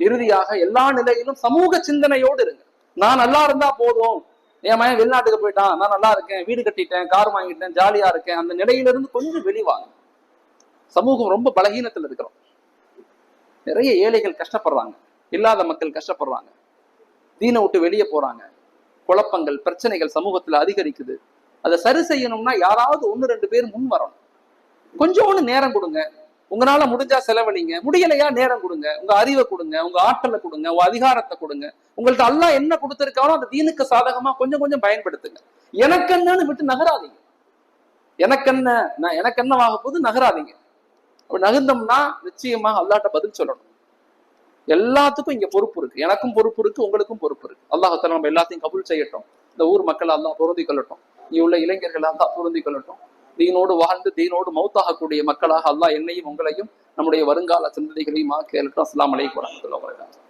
இறுதியாக எல்லா நிலையிலும் சமூக சிந்தனையோடு இருங்க. நான் நல்லா இருந்தா போதும், என் மகன் வெளிநாட்டுக்கு போயிட்டான், நான் நல்லா இருக்கேன், வீடு கட்டிட்டேன், கார் வாங்கிட்டேன், ஜாலியா இருக்கேன், அந்த நிலையிலிருந்து கொஞ்சம் வெளிவாங்க. சமூகம் ரொம்ப பலகீனத்தில் இருக்கிறோம். நிறைய ஏழைகள் கஷ்டப்படுறாங்க, இல்லாத மக்கள் கஷ்டப்படுறாங்க, தீனை விட்டு வெளியே போறாங்க, குழப்பங்கள் பிரச்சனைகள் சமூகத்துல அதிகரிக்குது. அதை சரி செய்யணும்னா யாராவது 1-2 பேர் முன் வரணும். கொஞ்சோண்டு நேரம் கொடுங்க, உங்களால முடிஞ்சா செலவழிங்க, முடியலையா நேரம் கொடுங்க, உங்க அறிவை கொடுங்க, உங்க ஆற்றலை கொடுங்க, உங்க அதிகாரத்தை கொடுங்க. உங்கள்ட்ட அல்லாஹ் என்ன கொடுத்திருக்கானோ அந்த தீனுக்கு சாதகமா கொஞ்சம் கொஞ்சம் பயன்படுத்துங்க. எனக்கு என்னன்னு விட்டு நகராதீங்க. எனக்கு என்னவாக போது நகராதீங்க. அப்படி நகர்ந்தோம்னா நிச்சயமாக அல்லாஹ்ட்ட பதில் சொல்லணும். எல்லாத்துக்கும் இங்க பொறுப்பு இருக்கு. எனக்கும் பொறுப்பு இருக்கு, உங்களுக்கும் பொறுப்பு இருக்கு. அல்லாஹ் நம்ம எல்லாத்தையும் கபூல் செய்யட்டும். இந்த ஊர் மக்கள் அல்லாஹ் பொருந்தி கொள்ளட்டும். இங்க உள்ள இளைஞர்கள் அல்லாஹ் பொருந்தி கொள்ளட்டும். தீனோடு வாழ்ந்து தீனோடு மௌத்தாகக்கூடிய மக்களாக அல்லாஹ் என்னையும் உங்களையும் நம்முடைய வருங்கால சந்ததிகளையும் ஆக்கி. அஸ்ஸலாமு அலைக்கும் வரஹ்மத்துல்லாஹி வபரகாத்துஹு.